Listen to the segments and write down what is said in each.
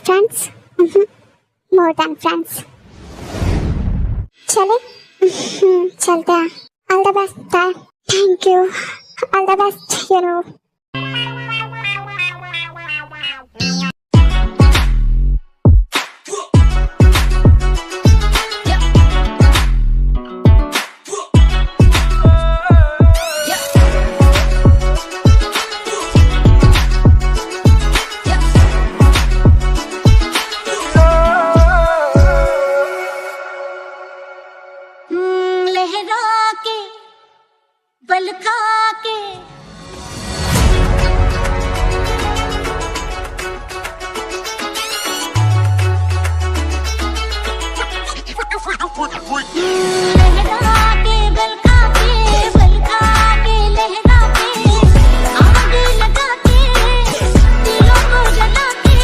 Friends, more than friends. चले चलते हैं। All the best, bye, thank you, all the best, you know. लहरा के बलका के लहरा के बलका के बलका के लहरा के आग लगा के दिलों को जला के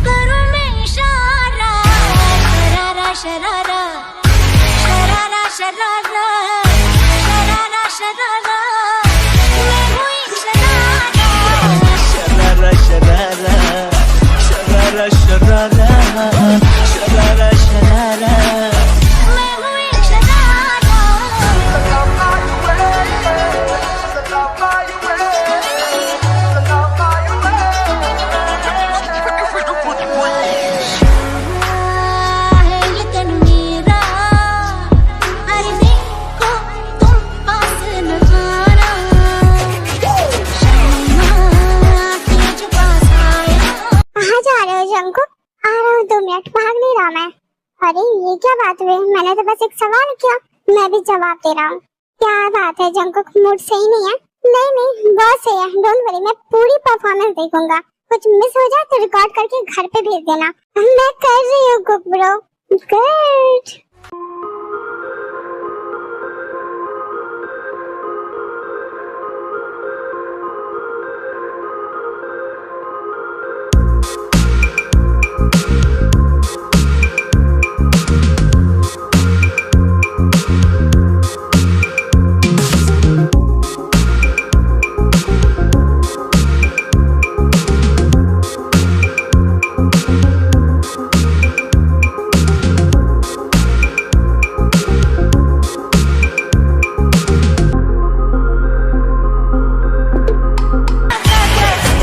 करूं मैं इशारा शरारा शरारा शरारा शरारा शरारा मैं हूँ एक शरारा शरारा शरारा शरारा शरारा शरारा शरारा मैं हूँ एक शरारा। है ये तन मेरा हर देखो तुम पास न आना तुझ पास आया। कहाँ जा रहे हो जंकुक? आ रहा हूँ, 2 मिनट, भाग नहीं रहा मैं। अरे ये क्या बात हुई? मैंने तो बस एक सवाल किया, मैं भी जवाब दे रहा हूँ। क्या बात है जंकुक, मूड सही नहीं है? नहीं बहुत सही है, डोंट वरी, मैं पूरी परफॉर्मेंस देखूंगा। कुछ मिस हो जाए तो रिकॉर्ड करके घर पे भेज देना। मैं कर रही हूँ कुक ब्रो, गुड।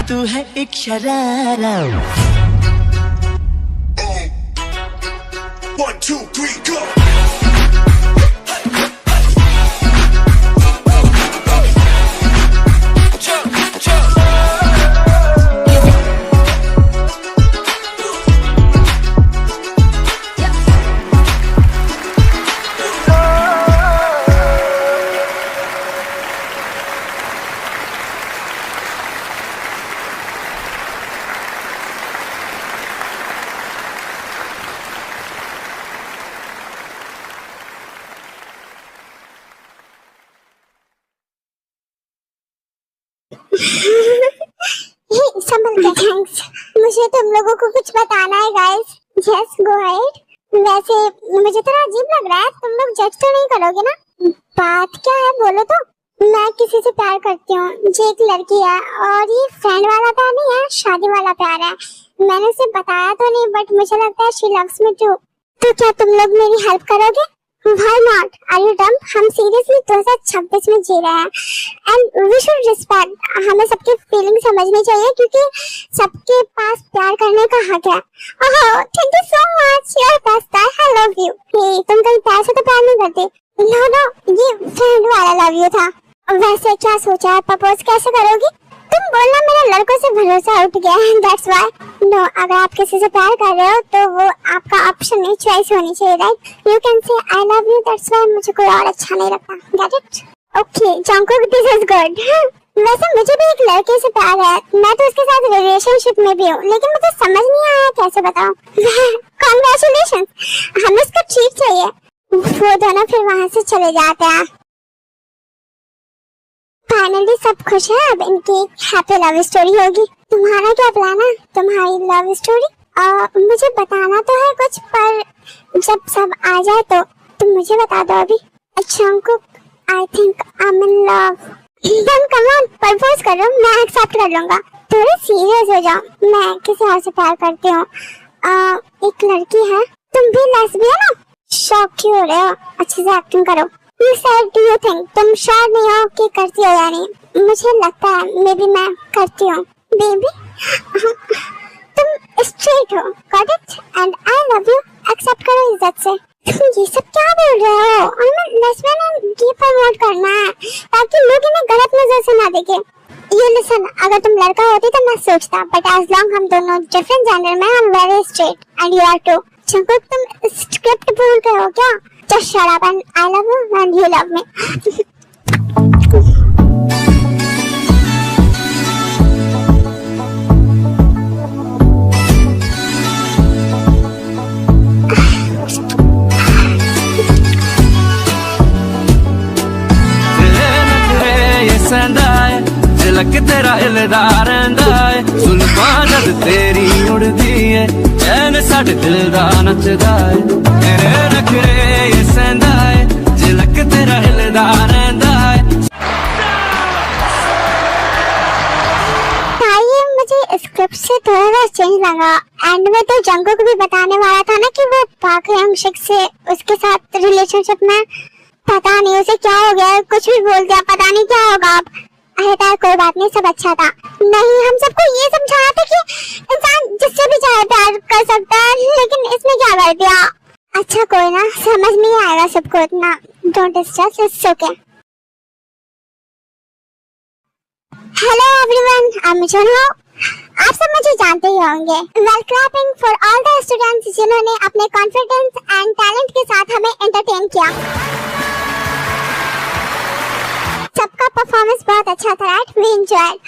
तू है एक शरारा। 1, 2, 3, go! संभल के, थैंक्स। मुझे तुम लोगों को कुछ बताना है गाइस। Yes go ahead. वैसे मुझे थोड़ा अजीब लग रहा है, तुम लोग जज तो नहीं करोगे ना? बात क्या है बोलो तो। मैं किसी से प्यार करती हूँ, जो एक लड़की है, और ये फ्रेंड वाला प्यार नहीं है, शादी वाला प्यार है। मैंने उसे बताया तो नहीं, बट मुझे लगता है शी लव्स मी टू। तो क्या तुम लोग मेरी हेल्प करोगे? Why not? Are you dumb? हम सीरियसली 2026 में जी रहे हैं, and we should respect. हमें सबकी फीलिंग समझनी चाहिए, क्योंकि सबके पास प्यार करने का हक है। ओह, thank you so much. You're best. I love you. Hey, तुम कहीं प्यार से तो प्यार नहीं करते? No, ये फ्रेंड वाला लव यू था। वैसे क्या सोचा है, प्रपोज कैसे करोगी? तुम बोलना मेरा लड़कों से भरोसा उठ गया है, that's why. No, अगर आप किसी से प्यार कर रहे हो तो वो आपका ऑप्शन नहीं, चॉइस होनी चाहिए, right? You can say I love you, that's why मुझे कोई और अच्छा नहीं लगता, get it? Okay, Jungkook, this is good. वैसे मुझे भी एक लड़के से प्यार है, मैं तो उसके साथ रिलेशनशिप में भी हूँ, लेकिन मुझे समझ नहीं आया कैसे बताऊँ। Congratulations, हमें इसका ट्रीट चाहिए। वो दोनों फिर वहाँ से चले जाते हैं। फाइनली सब खुश है, अब इनकी हैप्पी लव स्टोरी होगी। तुम्हारा क्या प्लान है, तुम्हारी लव स्टोरी? मुझे बताना तो है कुछ, पर जब सब आ जाए तो तुम मुझे बता दो अभी। अच्छा Ankur, I think I am in love. तुम कम ऑन, प्रपोज करो, मैं एक्सेप्ट कर लूंगा। थोड़ा सीरियस हो जाओ, मैं किसी और से प्यार करती हूँ। एक लड़की है। तुम भी लेस्बियन हो? शॉक क्यों हो रहे हो? अच्छे से एक्टिंग करो। You said do you think? तुम श्योर नहीं हो कि करती हो या नहीं? मुझे लगता है मे बी मैं करती हूँ। बेबी तुम स्ट्रेट हो, got it, and I love you, accept करो इज्जत से। तुम ये सब क्या बोल रहे हो? हमें लेस्बियन एंड गे प्रमोट करना है ताकि लोग इन्हें गलत नजर से ना देखें। You listen, अगर तुम लड़का होती तो मैं सोचता, बट एज लॉन्ग हम दोनों डिफरेंट जेंडर में, I'm very straight and you are too। Jungkook तुम स्क्रिप्ट भूल गए हो क्या? Just shut up and I love you and you love me। झलक तेरा हिलदा रहिंदा है, जुल्फां जद तेरी उड़दी है, चैन साडे दिल दा नचदा है, तेरे नखरे ये सहंदा है, झलक तेरा हिलदा रहिंदा है। ये मुझे स्क्रिप्ट से थोड़ा चेंज लगा। एंड में तो जंगुक भी बताने वाला था ना कि वो पाक यंगशिक से उसके साथ रिलेशनशिप में, पता नहीं उसे क्या हो गया, कुछ भी बोल दिया, पता नहीं क्या होगा अब। अरे तार कोई बात नहीं, सब अच्छा था। नहीं, हम सबको ये समझाया था कि इंसान जिससे भी चाहे प्यार कर सकता है, लेकिन इसने क्या कर दिया। अच्छा कोई ना, समझ नहीं आएगा सबको इतना। Don't stress, it's okay. Hello everyone, I am Junho. आप सब मुझे जानते ही होंगे। Well clapping for all the students जिन्होंने अपने कॉन्फिडेंस एंड टैलेंट के साथ हमें एंटरटेन किया। सबका परफॉर्मेंस बहुत अच्छा था, राइट? We enjoyed.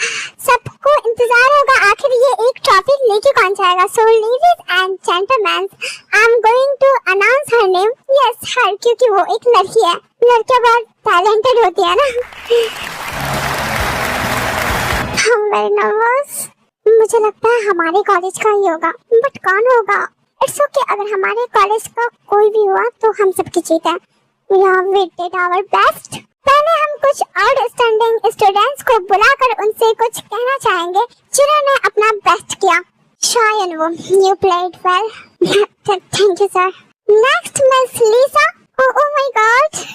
सबको इंतजार होगा आखिर ये एक ट्रॉफी लेके कौन जाएगा। So ladies and gentleman, I am going to announce her name. Yes, her, क्योंकि वो एक लड़की है। लड़कियां बहुत टैलेंटेड होती है ना। I'm very nervous। मुझे लगता है हमारे कॉलेज का ही होगा, बट कौन होगा? इट्स ओके, अगर हमारे कॉलेज का कोई भी हुआ तो हम सबकी जीत है। We have did our best। पहले हम कुछ आउटस्टैंडिंग स्टूडेंट्स को बुलाकर उनसे कुछ कहना चाहेंगे जिन्होंने अपना बेस्ट किया। शायन वो, you played well। Thank you sir। Next Miss Lisa। Oh my God,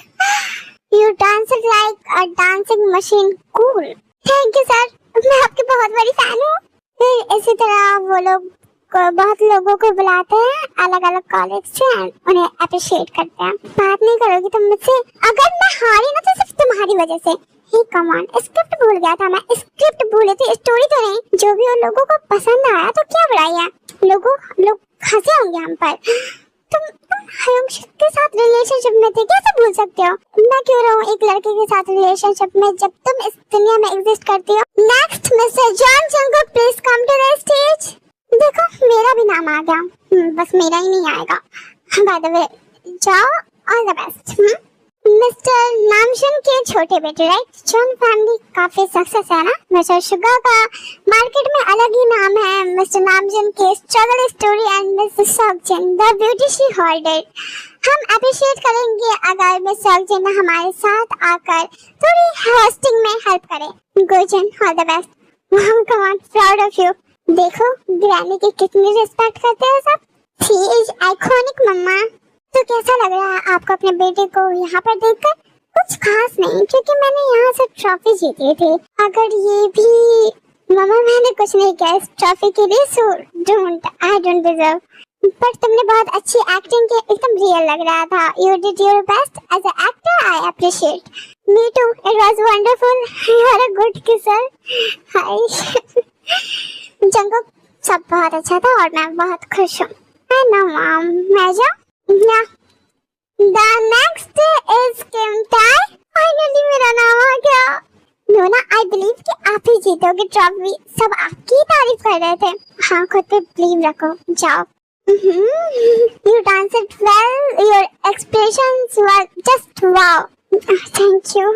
you danced like a dancing machine। Cool। Thank you sir, मैं आपकी बहुत बड़ी फैन हूँ। फिर इसी तरह वो लोग बहुत लोगों को बुलाते हैं अलग अलग कॉलेज से, उन्हें अप्रिशिएट करते हैं। बात नहीं करोगी तुम मुझसे? अगर मैं हारी ना तो सिर्फ तुम्हारी वजह से। हे कम ऑन, स्क्रिप्ट भूल गया था मैं। स्क्रिप्ट भूली थी, स्टोरी तो नहीं। जो भी उन लोगों को पसंद आया तो क्या बुराई है। लोग हंसे होंगे हम पर। तुम हयंशिक के साथ रिलेशनशिप में थे, कैसे भूल सकते हो? मैं क्यों रहूं एक लड़के के साथ रिलेशनशिप में जब तुम इस दुनिया में एग्जिस्ट करती हो। Next mister John Jungkook, please come to the stage. देखो मेरा भी नाम आ गया, बस मेरा ही नहीं आएगा। बाय द वे, जाओ, all the best. Mister Namjoon के छोटे बेटे, राइट? जॉन फैमिली काफी सक्सेस है ना। मिस्टर शुगा का मार्केट में अलग ही नाम है। मिस्टर नामजन के struggle story and mrs Seokjin the beauty she holded. हम अप्रिशिएट करेंगे अगर मिस सॉकजिन हमारे साथ आकर थोड़ी होस्टिंग में हेल्प करे। गोजन, all the best. Come on, proud of you. देखो ग्रैनी की कितनी रिस्पेक्ट करते हैं सब। She is iconic mama. तो कैसा लग रहा है आपको अपने बेटे को यहाँ पर देखकर? कुछ खास नहीं, क्योंकि मैंने यहाँ से ट्रॉफी जीती थी। अगर ये भी मम्मा, मैंने कुछ नहीं किया इस ट्रॉफी के लिए, सो आई डोंट डिजर्व। बट तुमने बहुत अच्छी एक्टिंग की, एकदम रियल लग रहा था। You did your best as a actor, I appreciate. Me too, it was wonderful. You are a good kisser. Hi Jungkook, सब बहुत अच्छा था और मैं बहुत खुश हूँ। I know mom। मैं जाऊँ? Yeah। The next is Kim Tai। Finally मेरा नाम आ गया। नोना, I believe कि आप ही जीतोगे ट्रॉफी। सब आपकी ही तारीफ कर रहे थे। हाँ, खुद पे बिलीव रखो, जाओ। You danced well। Your expressions were just wow। Thank you।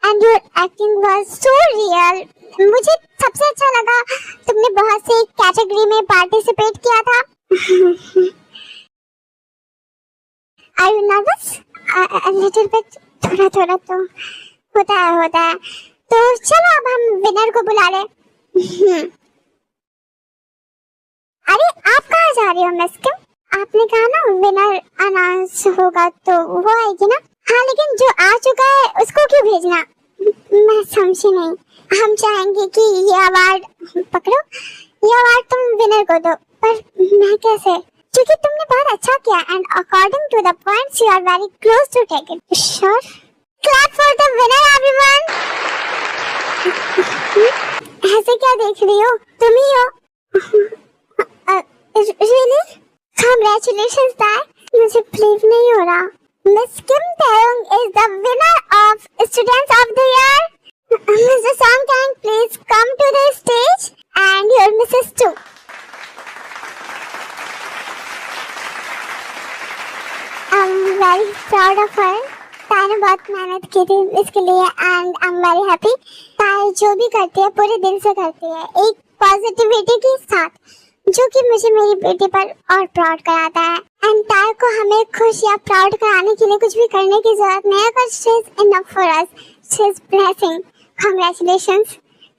And your acting was so real। मुझे सबसे अच्छा लगा तुमने बहुत से कैटेगरी में पार्टिसिपेट किया था। Are you nervous? A little bit। थोड़ा तो होता है। तो चलो अब हम विनर को बुला ले। अरे आप कहाँ जा रही हो मिस किम? आपने कहा ना विनर अनाउंस होगा तो वो आएगी ना? हाँ लेकिन जो आ चुका है उसको क्यों भेजना? मैं समझी नहीं। हम चाहेंगे कि ये अवार्ड पकड़ो, ये अवार्ड तुम विनर को दो, पर मैं कैसे? क्योंकि तुमने बहुत अच्छा किया and according to the points you are very close to take it. Sure. Clap for the winner everyone. ऐसे क्या देख रही हो? तुम ही हो? रियली? Congratulations that. मुझे बिलीव नहीं हो रहा। Miss Kim Taeyong is the winner of students of the year. Mr. Song Kang, please come to the stage and your Mrs. too. I'm very proud of her. ताई ने बहुत मेहनत की थी इसके लिए and I'm very happy. ताई जो भी करती है पूरे दिल से करती है, एक पॉजिटिविटी के साथ, जो कि मुझे मेरी बेटी पर और प्राउड कराता है। एंड ताई को हमें खुश या प्राउड कराने के लिए कुछ भी करने की जरूरत नहीं है, because she is enough for us. She is blessing. Congratulations.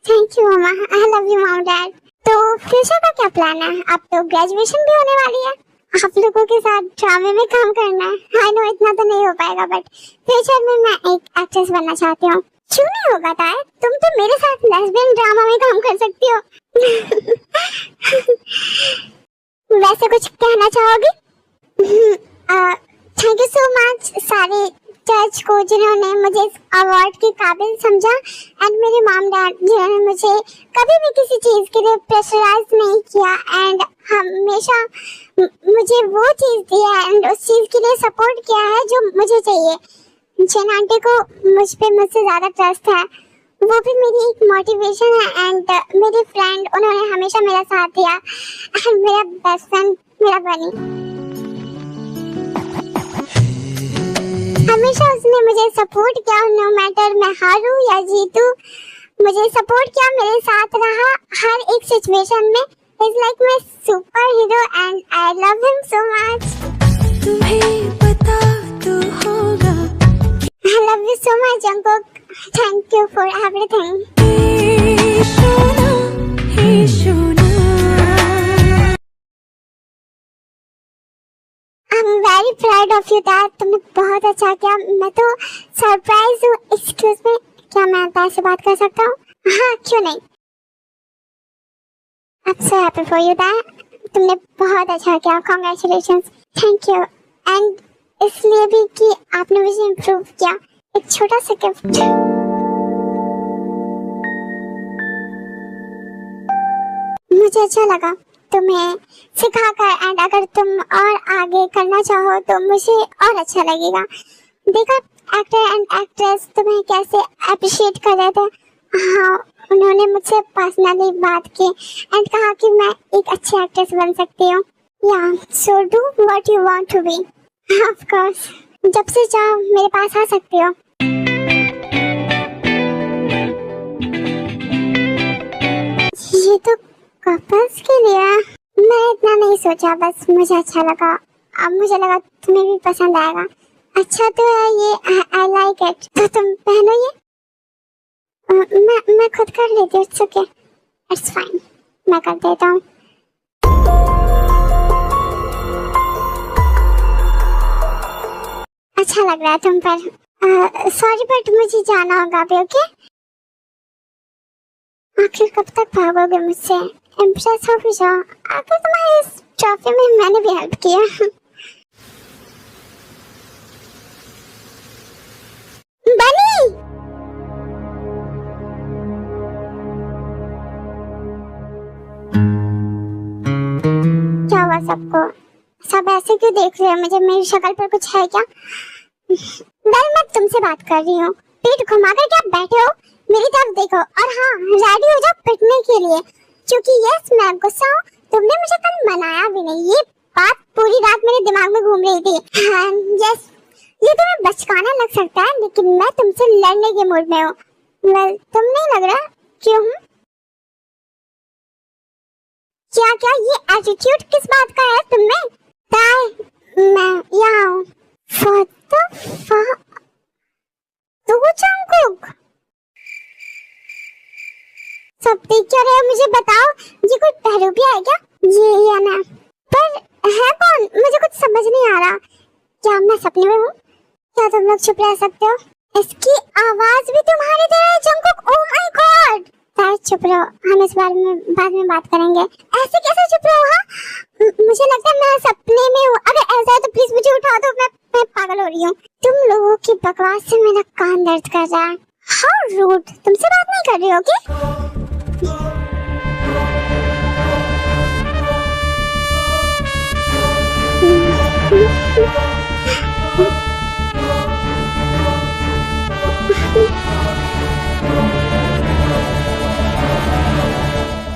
Thank you mama. I love you mom dad. तो फ्यूचर का क्या प्लान है? अब तो ग्रेजुएशन भी होने वाली है, आप लोगों के साथ ड्रामे में काम करना है। आई नो इतना तो नहीं हो पाएगा, बट फ्यूचर में मैं एक एक्ट्रेस बनना चाहती हूँ। क्यों नहीं होगा ताई? तुम तो मेरे साथ लेस्बियन ड्रामा में काम कर सकती हो। वैसे कुछ कहना चाहोगी? थैंक यू सो मच सारे जज को जिन्होंने मुझे इस अवार्ड के काबिल समझा, एंड मेरे मॉम डैड जिन्होंने मुझे कभी भी किसी चीज के लिए प्रेशराइज नहीं किया एंड हमेशा मुझे वो चीज दी है एंड उस चीज के लिए सपोर्ट किया है जो मुझे चाहिए। जिन आंटी को मुझ पे मुझसे ज्यादा ट्रस्ट है, वो भी मेरी एक मोटिवेशन है। एंड मेरी फ्रेंड, उन्होंने हमेशा मेरा साथ दिया एंड मेरा बेस्ट फ्रेंड मेरा बनी। हमेशा उसने मुझे सपोर्ट किया, नो मैटर मैं हारूं या जीतूं, मुझे सपोर्ट किया, मेरे साथ रहा हर एक सिचुएशन में। Is like my super hero and I love him so much. तुम्हें पता तो होगा I love you so much Jungkook, thank you for everything. Hey Sona, hey सोना। I'm very proud of you dad, तुमने बहुत अच्छा किया। मैं तो सरप्राइज हूँ। एक्सक्यूज मी, क्या मैं ताई से बात कर सकता हूँ? हाँ क्यों नहीं। I'm so happy for you dad, तुमने बहुत अच्छा किया। Congratulations, thank you। एंड इसलिए भी कि आपने मुझे इम्प्रूव किया। एक छोटा सा गिफ्ट। मुझे अच्छा लगा तुम्हें सिखाकर, एंड अगर तुम और आगे करना चाहो तो मुझे और अच्छा लगेगा। देखा एक्टर एंड एक्ट्रेस तुम्हें कैसे अप्रिशिएट कर रहे थे। हाँ, उन्होंने मुझसे पर्सनली बात की एंड कहा कि मैं एक अच्छी एक्ट्रेस बन सकती हूँ। या so do what you want to be. Of course, जब से चाहो मेरे पास आ सकती हो। ये तो कपल्स के लिए। मैं इतना नहीं सोचा, बस मुझे अच्छा लगा। अब मुझे लगा तुम्हें भी पसंद आएगा। अच्छा तो है ये, आई लाइक इट। तो तुम पहनो ये। मैं खुद कर लेती हूँ। इट्स ओके, इट्स फाइन, मैं कर देता हूँ। अच्छा लग रहा है तुम पर। सॉरी बट मुझे जाना होगा अभी। ओके, आखिर कब तक भागोगे मुझसे? इम्प्रेस हो भी जाओ। आखिर तुम्हारी इस ट्रॉफी में मैंने भी हेल्प किया। बनी क्या हुआ सबको? सब ऐसे क्यों देख रहे हो मुझे? मेरी शक्ल पर कुछ है क्या? वेल, मैं तुमसे बात कर रही हूँ। पीठ घुमाकर क्या बैठे हो? मेरी तरफ देखो। और हाँ, रेडी हो जाओ पिटने के लिए, क्योंकि यस मैं गुस्सा हूँ। तुमने मुझे कल मनाया भी नहीं। ये बात पूरी रात मेरे दिमाग में घूम रही थी। यस, ये तुम्हें बचकाना लग सकता है, लेकिन मैं तुमसे लड़ने के मूड में हूँ। वेल, तुम नहीं लग रहा। क्यों हूँ? क्या क्या ये एटीट्यूड किस बात का है तुम में? ताई, मैं यहाँ हूँ। What the fuck? तू जंगकुक? सब देख क्या रहे हो? मुझे बताओ, ये कोई बहरूपिया है क्या? ये या ना, पर है कौन? मुझे कुछ समझ नहीं आ रहा। क्या मैं सपने में हूँ? क्या तुम लोग चुप रह सकते हो? इसकी आवाज भी तुम्हारी तरह है जंगकुक। Oh my God. शायद चुप रहो, हम इस बारे में बाद में बात करेंगे। ऐसे कैसे चुप रहो? हाँ, मुझे लगता है मैं सपने में हूँ। अगर ऐसा है तो प्लीज मुझे उठा दो, मैं पागल हो रही हूँ। तुम लोगों की बकवास से मेरा कान दर्द कर रहा है। हाउ रूड, तुमसे बात नहीं कर रही हो क्या?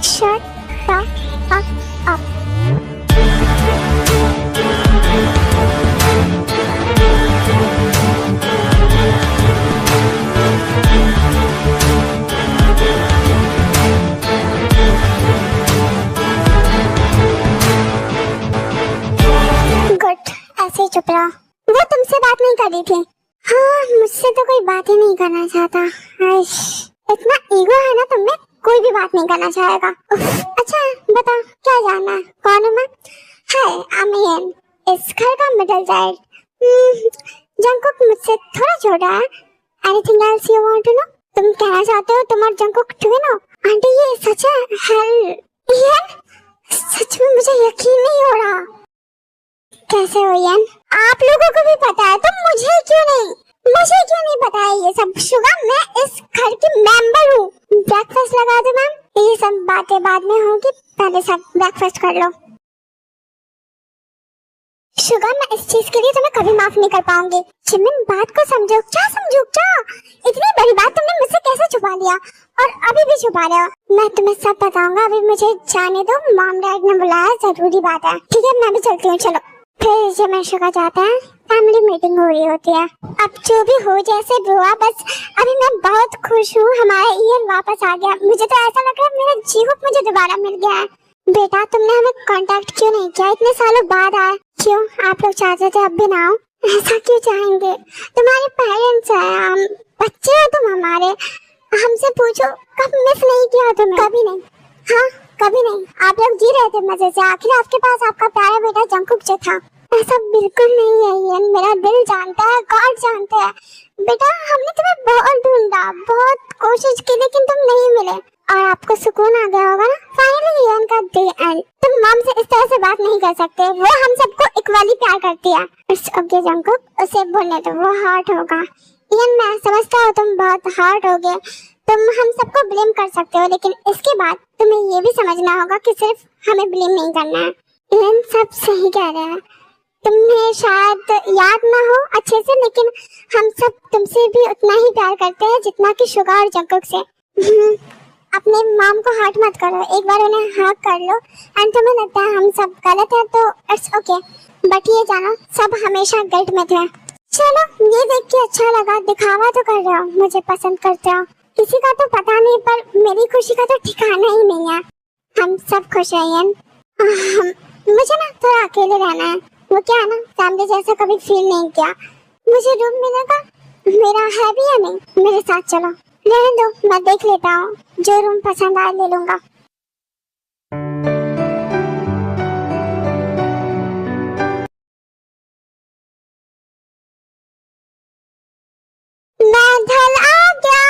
Shut the fuck up. Good, ऐसे ही चुप रहा। वो तुमसे बात नहीं कर रही थी। हाँ, मुझसे तो कोई बात ही नहीं करना चाहता। इतना ईगो है ना तुम में, कोई भी बात नहीं करना चाहेगा। अच्छा बता, क्या जानना है? कौन हूँ मैं? हाय, अमीन, इस घर का मिडिल चाइल्ड। जंगकुक मुझसे थोड़ा छोटा है। Anything else you want to know? तुम कहना चाहते हो तुम और जंगकुक ट्विन हो? आंटी ये सच है? हेल, ये सच में मुझे यकीन नहीं हो रहा। कैसे हो यान? आप लोगों को भी पता है तो मुझे क्यों नहीं पता है ये सब? शुगर, मैं इस घर की मेंबर हूँ। ब्रेकफास्ट लगा दो मैम। ये सब बातें बाद में होगी, पहले सब ब्रेकफास्ट कर लो। शुगर, मैं इस चीज के लिए तुम्हें कभी माफ नहीं कर पाऊंगी। जिमिन, बात को समझो। क्या समझो? क्या इतनी बड़ी बात तुमने मुझसे कैसे छुपा लिया और अभी भी छुपा रहे हो? मैं तुम्हें सब बताऊंगा, अभी मुझे जाने दो। मॉम डैड ने बुलाया, जरूरी बात है। ठीक है, मैं भी चलती हूँ। चलो। फिर जिमिन शुगर जाता है, फैमिली मीटिंग हो रही होती है। अब जो भी हो जैसे भी हुआ, बस अभी मैं बहुत खुश हूँ हमारा ईयर वापस आ गया। मुझे तो ऐसा लग रहा है मेरा जीहुक मुझे दोबारा मिल गया है। बेटा, तुमने हमें कांटेक्ट क्यों नहीं किया? इतने सालों बाद आए। क्यों, आप लोग चाहते थे अब भी ना आओ? ऐसा क्यों चाहेंगे? तुम्हारे पेरेंट्स हैं, हम बच्चे हो तुम हमारे। हमसे पूछो, कब मिस नहीं किया तुम्हें? कभी नहीं। हाँ, कभी नहीं। आप लोग जी रहे थे मजे से। आखिर आपके पास आपका प्यारा बेटा जंगकुक जो था। ऐसा बिल्कुल नहीं है यार, मेरा दिल जानता है, गॉड जानता है। बेटा, हमने तुम्हें बहुत ढूंढा, बहुत कोशिश की, लेकिन तुम नहीं मिले और आपको सुकून आ गया होगा ना। फाइनली ईयन का डे एंड। तुम मॉम से इस तरह से बात नहीं कर सकते, वो हम सबको इक्वली प्यार करती है। इट्स ओके जंगकुक, उसे बोलने दो, वो हर्ट होगा। ईयन, मैं समझता हूँ तुम बहुत हर्ट हो गए, तुम हम सबको ब्लेम कर सकते हो, लेकिन इसके बाद तुम्हें ये भी समझना होगा कि सिर्फ हमें ब्लेम नहीं करना है। ईयन सब सही कह रहे हैं। तुम्हें शायद याद ना हो अच्छे से, लेकिन हम सब तुमसे भी उतना ही प्यार करते हैं जितना कि शुगर और जंगकुक से। अपने मॉम को हर्ट मत करो, एक बार उन्हें हक कर लो। एंड तुम्हें लगता है हम सब गलत है तो इट्स ओके, बट ये जानो सब हमेशा गिल्ट में थे। चलो, ये देख के अच्छा लगा। दिखावा तो कर रहे हो, मुझे पसंद करते हो। किसी का तो पता नहीं, पर मेरी खुशी का तो ठिकाना ही नहीं है। हम सब खुश हैं। मुझे ना थोड़ा अकेले रहना है। वो क्या है ना, फैमिली जैसा कभी फील नहीं किया। मुझे रूम मिलेगा, मेरा है भी या नहीं? मेरे साथ चलो। रहने दो, मैं देख लेता हूँ, जो रूम पसंद आए ले लूंगा। मैं घर आ गया।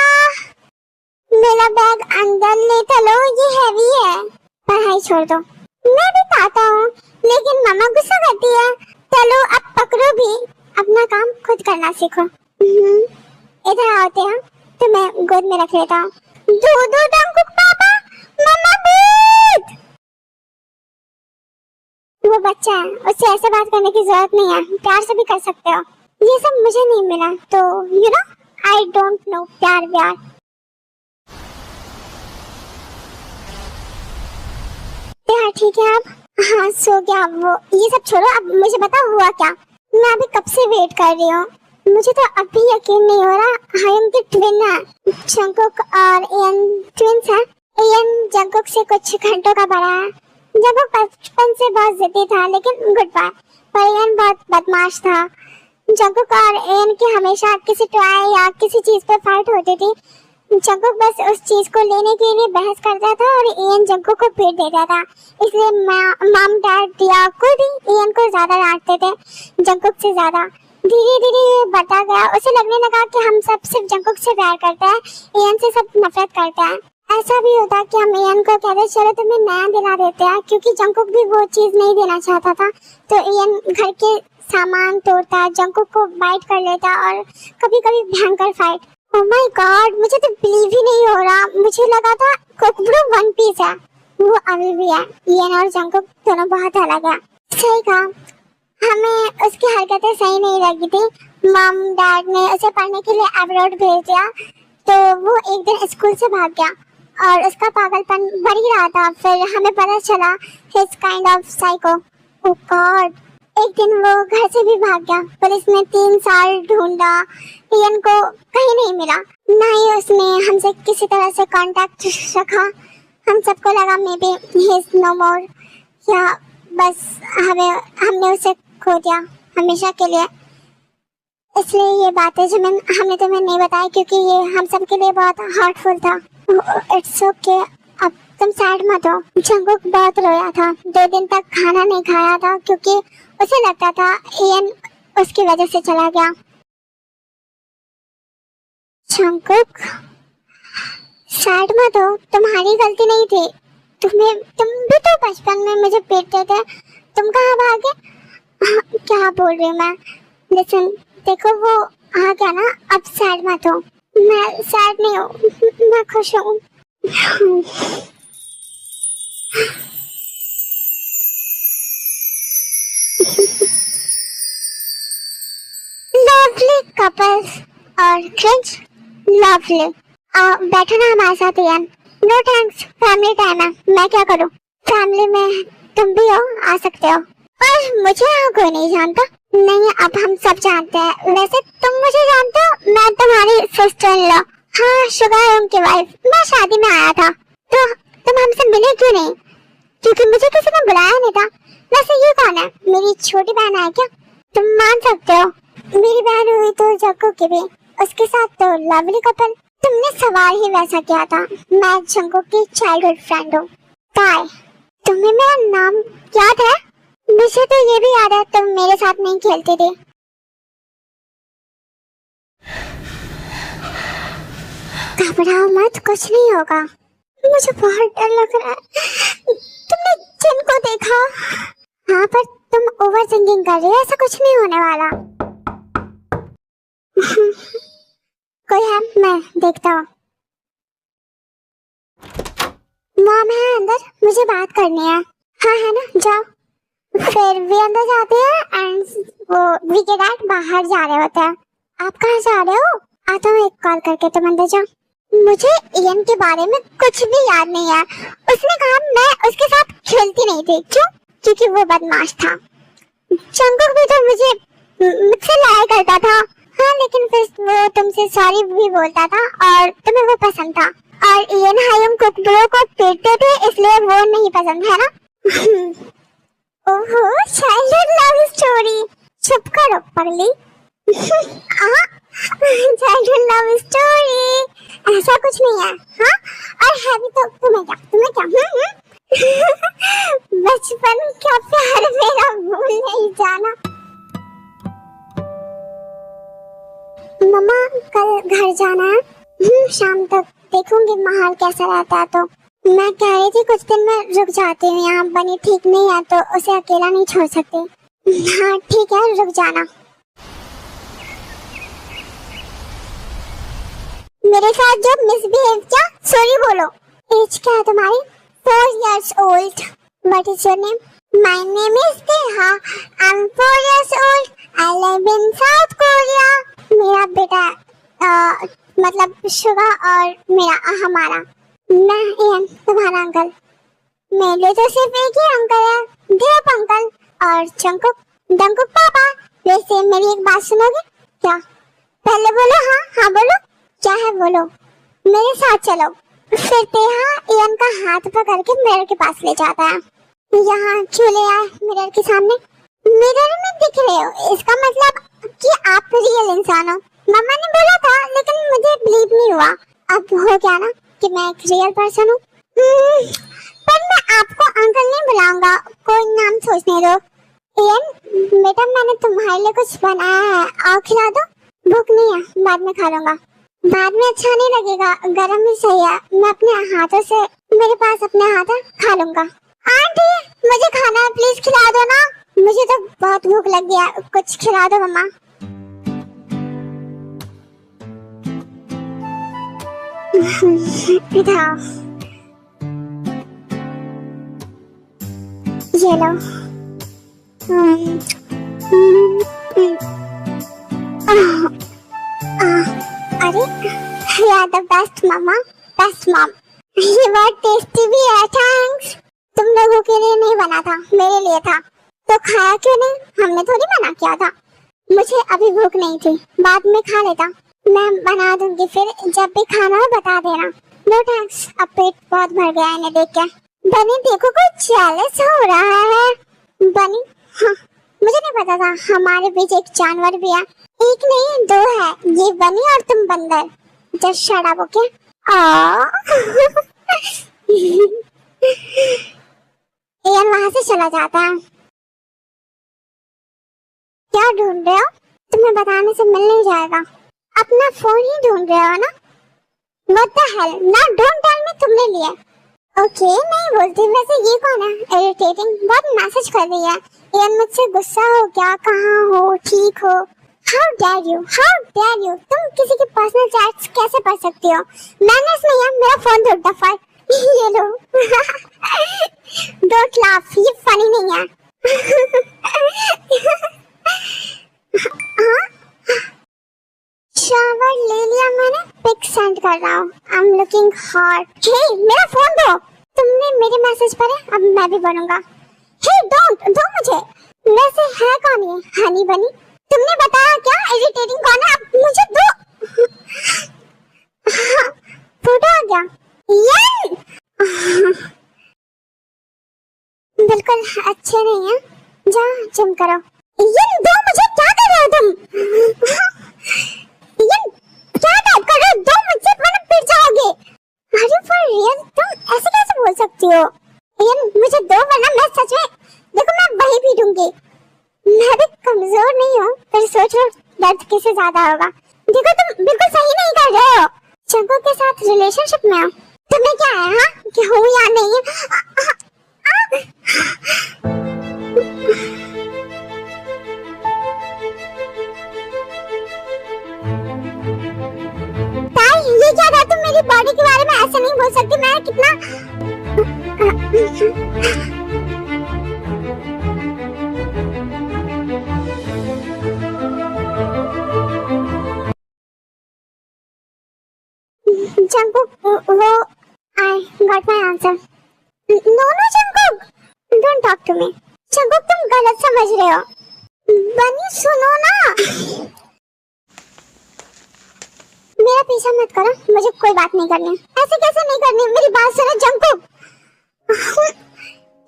मेरा बैग अंदर ले चलो, ये हैवी है। पढ़ाई छोड़ दो, मैं भी आता हूँ, लेकिन मम्मा गुस्सा करती है। चलो अब पकड़ो भी, अपना काम खुद करना सीखो। इधर आते हैं, तुम्हें गोद में रख लेता हूँ। दूध जंगकुक पापा, मम्मा दूध। वो बच्चा है, उससे ऐसे बात करने की जरूरत नहीं है, प्यार से भी कर सकते हो। ये सब मुझे नहीं मिला तो you know I don't know प्यार व्यार। यार ठीक है अब। हाँ, सो गया वो। ये सब छोड़ो, अब मुझे बताओ हुआ क्या? मैं अभी कब से वेट कर रही हूँ, मुझे तो अभी यकीन नहीं हो रहा। हायम के ट्विन है, जंगकुक और ईयन ट्विंस हैं। ईयन जंगकुक से कुछ घंटों का बड़ा है। जंगकुक बचपन से बहुत जिद्दी था, लेकिन गुड बाय। पर ईयन बहुत बदमाश था। जंगकुक और ईयन की हमेशा किसी टॉय या किसी चीज पे फाइट होती थी। जंकुक बस उस चीज को लेने के लिए बहस करता था और इयन जंकुक को पीट देता था। इसलिए मॉम डैड या कोई भी इयन को ज्यादा डांटते थे, जंकुक से ज्यादा। धीरे धीरे ये बढ़ता गया, उसे लगने लगा कि हम सब सिर्फ जंकुक से प्यार करते हैं, इयन से सब नफरत करते हैं। ऐसा भी होता कि हम इयन को कहते चलो तुम्हें नया दिला देते हैं, क्योंकि जंकुक भी वो चीज नहीं देना चाहता था। तो इयन घर के सामान तोड़ता, जंकुक को बाइट कर लेता और कभी कभी भयंकर फाइट। ओह माय गॉड, मुझे तो बिलीव ही नहीं हो रहा। मुझे लगा था कोकब्रो वन पीस है, वो अभी भी है। इयन और जंकुक दोनों बहुत अलग है। सही कहा, हमें उसकी हरकतें सही नहीं लगी थी। मॉम डैड ने उसे पढ़ने के लिए अब्रॉड भेज दिया, तो वो एक दिन स्कूल से भाग गया और उसका पागलपन बढ़ ही रहा था। फिर हमें पता चला he is kind of psycho. Oh God, एक दिन वो घर से भी भाग गया। पुलिस ने 3 साल ढूंढा, इयन को कहीं नहीं मिला, ना ही उसने हमसे किसी तरह से कांटेक्ट रखा। हम सबको लगा maybe he is no more, या बस हमने उसे खो दिया हमेशा के लिए। इसलिए ये बातें जो हमने तुम्हें नहीं बताई, क्योंकि ये हम सब के लिए बहुत हार्टफुल था। इट्स ओके, अब तुम सैड मत हो। जंकुक बहुत रोया था, 2 दिन तक खाना नहीं खाया था, क्योंकि उसे लगता था इयन उसकी वजह से चला गया। जंकुक सैड मत हो, तुम्हारी गलती नहीं थी। तुम भी तो बचपन में मुझे पीटते थे, तुम कहाँ भागे? क्या बोल रही हूँ मैं? लिसन, देखो वो आ गया ना, अब सैड मत हो। मैं सैड नहीं हूँ, मैं खुश हूँ। लवली कपल्स और क्रिंज लवली। बैठो ना हमारे साथ Ian. No thanks, family time है, मैं क्या करूँ? फैमिली में तुम भी हो, आ सकते हो। पर मुझे यहाँ कोई नहीं जानता। नहीं, अब हम सब जानते हैं। वैसे तुम मुझे जानते हो, मैं तुम्हारी सिस्टर इन लॉ, हाँ शुगर उनकी वाइफ। मैं शादी में आया था, तो तुम हमसे मिले क्यों नहीं? क्योंकि मुझे किसी ने बुलाया नहीं था। वैसे ये कौन है? मेरी छोटी बहन है क्या? तुम मान सकते हो, मेरी बहन हुई तो जंकुक की भी, उसके साथ तो लवली कपल। तुमने सवाल ही वैसा किया था। मैं जंकुक की चाइल्डहुड फ्रेंड हूँ, ताई। तुम्हें मेरा नाम याद है? मुझे तो ये भी याद है तुम मेरे साथ नहीं खेलती थी। घबराओ मत, कुछ नहीं होगा। मुझे बहुत डर लग रहा है। तुमने जिन को देखा? हाँ, पर तुम ओवर थिंकिंग कर रही हो, ऐसा कुछ नहीं होने वाला। कोई है? मैं देखता हूँ। मॉम है अंदर, मुझे बात करनी है। हाँ है ना, जाओ। फिर वे अंदर जाते हैं एंड वो वी के डैड बाहर जा रहे होते हैं। आप कहाँ जा रहे हो? आता हूँ, एक कॉल करके तुम अंदर जाओ। मुझे इयन के बारे में कुछ भी याद नहीं है। उसने कहा मैं उसके साथ खेलती नहीं थी। क्यों? क्योंकि वो बदमाश था। जंकुक भी तो मुझसे लड़ाई करता था। हाँ, लेकिन फिर वो तुमसे सॉरी भी बोलता था और तुम्हें वो पसंद था। और इयन हायुम कोकब्रो को पीटते थे, इसलिए वो नहीं पसंद, है ना? ओहो, चाइल्डहुड लव स्टोरी। चुप करो पगली। चाइल्डहुड लव स्टोरी, ऐसा कुछ नहीं है। हाँ, और है भी तो तुम्हें क्या? बचपन का प्यार मेरा भूल नहीं जाना। मम्मा, कल घर जाना है। शाम तक देखूंगी माहौल कैसा रहता है। तो मैं कह रही थी कुछ दिन में रुक जाती हूँ, यहाँ बनी ठीक नहीं है तो उसे अकेला नहीं छोड़ सकती। हाँ ठीक है, रुक जाना। मेरे साथ जो मिसबिहेव किया, सॉरी बोलो। एज क्या है तुम्हारी? 4 years old. What is your name? My name is Teha. I'm 4 years old. I live in South Korea. मेरा बेटा मतलब शुगा और हमारा। मैं इयन, तुम्हारा अंकल। मेरे तो सिर्फ एक ही अंकल है, देव अंकल। और जंकुक पापा। वैसे मेरी एक बात सुनोगे क्या? पहले बोलो। हाँ बोलो। क्या है बोलो? मेरे साथ चलो। फिर तेहा इयन का हाथ पकड़ के मिरर के पास ले जाता है। यहाँ क्यों ले आए मिरर के सामने? मिरर में दिख रहे हो, इसका मतलब कि आप रियल इंसान हो। मम्मा ने बोला था लेकिन मुझे बिलीव नहीं हुआ। अब हो गया ना कि मैं एक रियल पर्सन हूँ। पर मैं आपको अंकल नहीं बुलाऊंगा, कोई नाम सोचने दो। इयन बेटा मैंने तुम्हारे लिए कुछ बनाया है, आओ खिला दो। भूख नहीं है, बाद में खा लूंगा। बाद में अच्छा नहीं लगेगा, गरम ही सही है। मैं अपने हाथों से, मेरे पास अपने हाथ है, खा लूंगा। आंटी मुझे खाना है, प्लीज खिला दो ना, मुझे तो बहुत भूख लगी है, कुछ खिला दो मम्मा। इधर आओ, ये लो। अरे यार the best mama, best mom. ये बहुत टेस्टी भी है, थैंक्स। तुम लोगों के लिए नहीं बना था, मेरे लिए था। तो खाया क्यों नहीं? हमने थोड़ी मना किया था। मुझे अभी भूख नहीं थी, बाद में खा लेता। मैं बना दूंगी, फिर जब भी खाना हो बता देना। नो थैंक्स, अब पेट बहुत भर गया है इन्हें देख के। बनी देखो कुछ जेलस हो रहा है। बनी हाँ, मुझे नहीं पता था हमारे बीच एक जानवर भी है। एक नहीं दो है, ये बनी और तुम बंदर। Just shut up okay. Ian वहां से चला जाता है। क्या ढूंढ रहे हो? तुम्हें बताने से मिल नहीं जाएगा। अपना फोन ही ढूंढ रहे हो ना? What the hell? Now don't tell me तुमने लिया। ओके नहीं बोलती। वैसे ये कौन है? इरिटेटिंग, बहुत मैसेज कर रही है। इयन मुझसे गुस्सा हो गया। कहाँ हो? ठीक हो? How dare you? How dare you? तुम किसी की पर्सनल चैट्स कैसे पढ़ सकती हो? मैनर्स नहीं है, मेरा फोन दो दफा। ये लो। Don't laugh, ये फनी नहीं है। शावर ले लिया मैंने, पिक सेंड कर रहा हूँ। I am looking hot. Hey मेरा फोन दो। तुमने मेरे मैसेज पढ़े, अब मैं भी पढ़ूंगा। हे डोंट, दो मुझे। वैसे है कौन ये? हनी बनी? तुमने बताया क्या इरिटेटिंग कौन है? अब मुझे दो। फोटो आ गया। ये बिल्कुल अच्छे नहीं है, जा जिम करो। ये दो मुझे, क्या कर रहे हो तुम? ये क्या टाइप कर रहे हो? दो मुझसे, वरना पिट जाओगे। अरे फॉर रियल, तुम ऐसे कैसे बोल सकती हो? ये मुझे दो, वरना मैं सच में, देखो मैं वही पीटूंगी। मैं भी कमजोर नहीं हूँ, पर सोच लो दर्द किसे ज्यादा होगा। देखो तुम बिल्कुल सही नहीं कर रहे हो। चंको के साथ रिलेशनशिप में हो? तुम्हें क्या है हाँ, कि हूँ या नहीं है? ताई ये क्या था? तुम मेरी बॉडी के बारे में ऐसे नहीं बोल सकती। मैं कितना Jungkook, वो I got my answer. No Jungkook, don't talk to me. Jungkook तुम गलत समझ रहे हो। बनी सुनो ना, मेरा पीछा मत करो, मुझे कोई बात नहीं करनी। ऐसे कैसे नहीं करनी? मेरी बात सुनो Jungkook,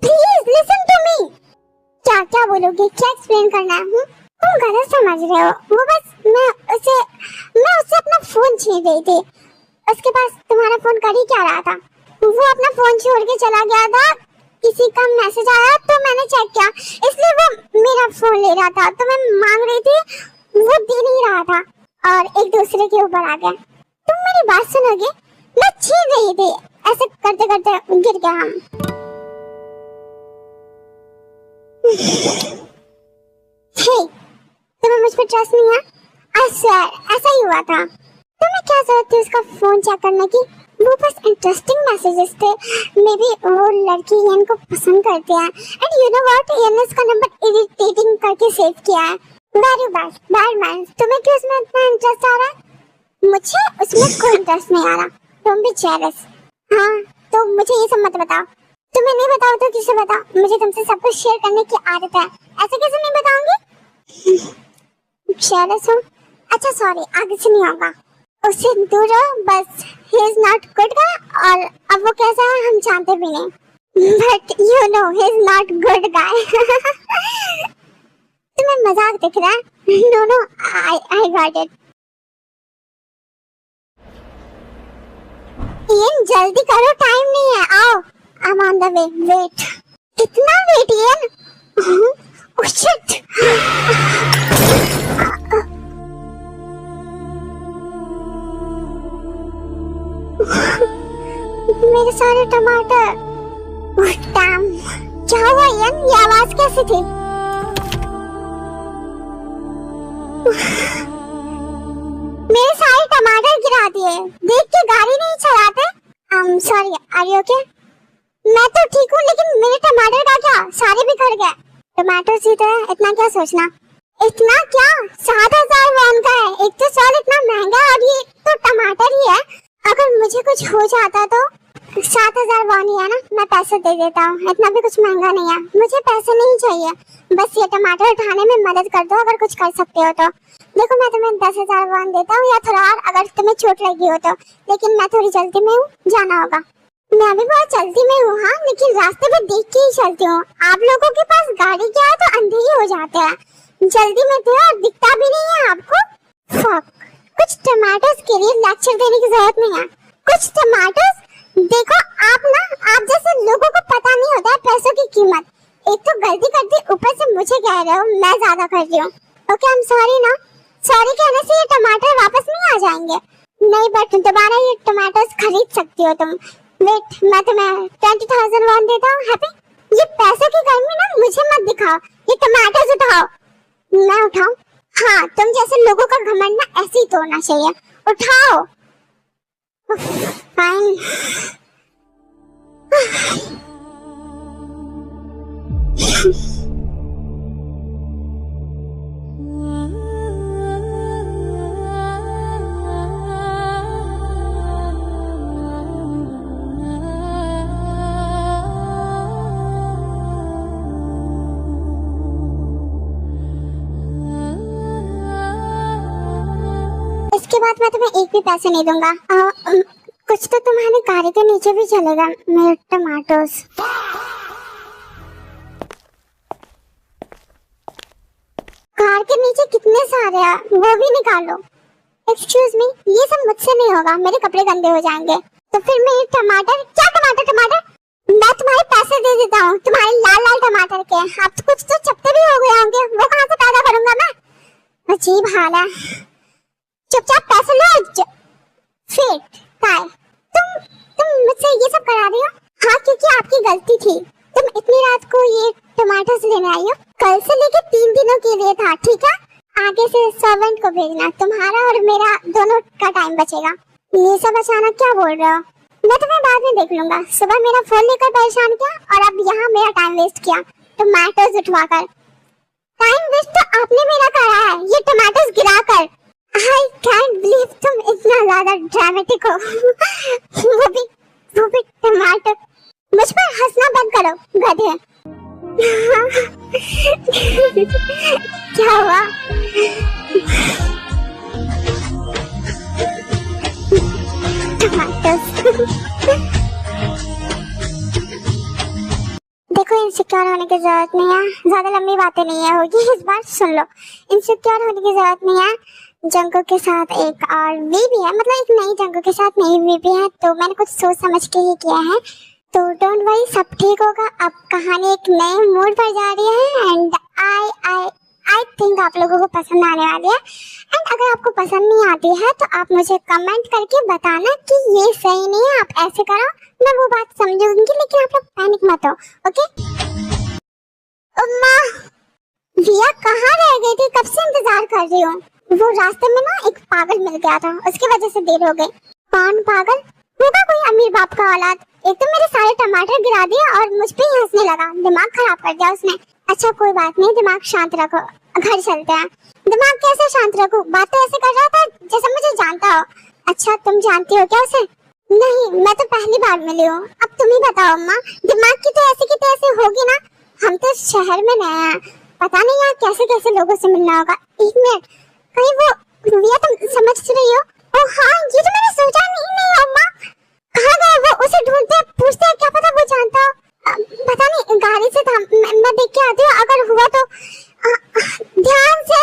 please listen to me. क्या क्या बोलोगे? क्या एक्सप्लेन करना है? तुम गलत समझ रहे हो। वो बस मैं उससे अपना फोन छीन रही थी। उसके पास तुम्हारा फोन कर ही क्या रहा था? वो अपना फोन छोड़ के चला गया था। किसी का मैसेज आया तो मैंने चेक किया, इसलिए वो मेरा फोन ले रहा था। तो मैं मांग रही थी, वो दे नहीं रहा था और एक दूसरे के ऊपर आ गया। तुम मेरी बात सुनोगे? मैं छीन रही थी, ऐसे करते करते गिर गया हम। हे, तुम्हें मुझ पर ट्रस्ट नहीं है? I swear, ऐसा ही हुआ था। तुम्हें क्या जरूरत थी उसका फोन चेक करने की? वो बस इंटरेस्टिंग मैसेजेस थे। मे बी वो लड़की इयन को पसंद करती है। And you know what, Ian ने उसका नंबर इरिटेटिंग करके सेव किया है। Very bad, bad man. तुम्हें क्यों उसमें इतना इंटरेस्ट आ रहा है? मुझे उसमें कोई इंटरेस्ट नहीं आ रहा। तुम भी जेलस। हाँ तो मुझे ये सब मत बताओ। तुम्हें नहीं बताओ तो किसे बताओ? मुझे तुमसे सब कुछ शेयर करने की आदत है, ऐसे कैसे नहीं बताऊंगी? जेलस हो? अच्छा सॉरी, आगे से नहीं होगा। उससे दूर रहो बस। he is not good guy, और अब वो कैसा है हम जानते भी नहीं। but you know he is not good guy. तुम्हें मजाक दिख रहा है? no I got it. Ian जल्दी करो, टाइम नहीं है, आओ। I am on the way, wait. कितना वेट इयन? Oh shit. मेरे सारे टमाटर। डैम, क्या हुआ इयन? ये आवाज कैसे थी? मेरे सारे टमाटर गिरा दिए। देख के गाड़ी नहीं चलाते? Sorry, are you okay? मैं तो ठीक हूँ, लेकिन मेरे टमाटर का क्या? सारे बिखर गए। टमाटर सीधा है, इतना क्या सोचना? इतना क्या? 7,000 वॉन का है। एक तो साल इतना महंगा, और ये तो टमाटर ही है। अगर मुझे कुछ हो जाता तो 7,000 वॉन ही है ना, मैं पैसे दे देता हूँ। इतना भी कुछ महंगा नहीं है। मुझे पैसे नहीं चाहिए, बस ये टमाटर उठाने में मदद कर दो, अगर कुछ कर सकते हो तो। देखो, मैं तुम्हें 10,000 वॉन देता हूँ, या थोड़ा और अगर तुम्हें चोट लगी हो तो। लेकिन मैं थोड़ी जल्दी में हूँ, जाना होगा। मैं भी बहुत जल्दी में हूँ, हाँ, लेकिन रास्ते में देख के ही चलती हूँ। आप लोगों के पास गाड़ी क्या है तो अंधे ही हो जाते हैं। जल्दी में थे और दिखता भी नहीं है आपको। फक, कुछ टमाटर्स के लिए लेक्चर देने की जरूरत नहीं है। कुछ टमाटर्स, देखो आप जैसे लोगों को पता नहीं होता है पैसों की कीमत। एक तो गलती करती, ऊपर से मुझे कह रहे हो मैं ज्यादा कर रही हूँ। ओके, आई एम सॉरी ना। सॉरी कहने से ये टमाटर वापस नहीं आ जाएंगे। नहीं, बट दोबारा ये टमाटर्स खरीद सकती हो तुम। वेट, मैं तुम्हें 20,000 वॉन देता हूँ। हैप्पी? ये पैसों की गर्मी ना मुझे मत दिखाओ। ये टमाटर्स उठाओ। मैं उठाऊं? हाँ, तुम जैसे लोगों का घमंड ना ऐसे ही तोड़ना चाहिए। उठाओ। फाइन। इसके बाद मैं तुम्हें एक भी पैसे नहीं दूंगा। कुछ तो तुम्हारी गाड़ी के नीचे भी चलेगा मेरे टमाटोस। कार के नीचे कितने सारे हैं, वो भी निकालो। एक्सक्यूज मी, ये सब मुझसे नहीं होगा, मेरे कपड़े गंदे हो जाएंगे। तो फिर मेरे टमाटर, क्या टमाटर? मैं तुम्हारे पैसे दे देता हूँ, तुम्हारे लाल टमाटर के। अब तो कुछ तो चपटे भी हो गए होंगे, वो कहाँ से पैदा करूंगा मैं? अजीब हाल है। चुपचाप पैसे लो। फिर तुम मुझसे ये सब करा रही हो? हाँ, क्योंकि आपकी गलती थी। तुम इतनी रात को ये टमाटर लेने आई हो। कल से लेके 3 दिनों के लिए था, ठीक है? आगे से सर्वेंट को भेजना, तुम्हारा और मेरा दोनों का टाइम बचेगा। ये सब अचानक क्या बोल रहे हो? मैं तुम्हें बाद में देख लूंगा। सुबह मेरा फोन लेकर परेशान किया, और अब यहाँ मेरा टाइम वेस्ट किया टमाटर्स उठवाकर। टाइम वेस्ट तो आपने मेरा करा है, ये टमाटर्स गिराकर। I can't believe तुम इतना ज्यादा ड्रामेटिक हो। वो भी टमाटर। मुझ पर हंसना बंद करो, गधे। क्या हुआ? देखो, इनसिक्योर होने की जरूरत नहीं है, ज्यादा लंबी बातें नहीं है होगी, इस बार सुन लो। इनसिक्योर होने की जरूरत नहीं है। जंगों के साथ एक और वीपी है, मतलब एक नई जंगों के साथ नई वीपी है, तो मैंने कुछ सोच समझ के ही किया है। तो डोंट वरी, सब ठीक होगा। अब कहानी एक नए मोड पर जा रही है, एंड आई थिंक आप लोगों को पसंद आने वाली है। एंड अगर आपको पसंद नहीं आती है तो आप मुझे कमेंट करके बताना कि ये सही नहीं है, आप ऐसे करो, मैं वो बात समझूंगी, लेकिन आप लोग पैनिक मत हो, ओके? अम्मा, रिया कहाँ रह गई थी? कब से इंतजार कर रही हूँ। वो रास्ते में ना एक पागल मिल गया था, उसकी वजह से देर हो गई। कौन पागल? होगा कोई अमीर बाप का औलाद। एक तो मेरे सारे टमाटर गिरा दिए और मुझ पे ही हंसने लगा। दिमाग खराब कर दिया उसने। अच्छा कोई बात नहीं, दिमाग शांत रखो, घर चलते हैं। दिमाग कैसे शांत रखूं? बात तो ऐसे कर रहा था जैसे मुझे जानता हो। अच्छा तुम जानती हो क्या उसे? नहीं, मैं तो पहली बार मिली हूँ। अब तुम ही बताओ अम्मा, दिमाग की तो ऐसे की तैसे होगी ना। हम तो शहर में नए हैं, पता नहीं यहाँ कैसे कैसे लोगों से मिलना होगा। एक मिनट, कहीं वो रिया तुम समझ रही हो? ओह हाँ, ये तो मैंने सोचा नहीं अम्मा। कहाँ गए वो? उसे ढूंढते पूछते हैं, क्या पता वो जानता हो। पता नहीं, गाड़ी से था, मैं देख के आती हूँ, अगर हुआ तो ध्यान से।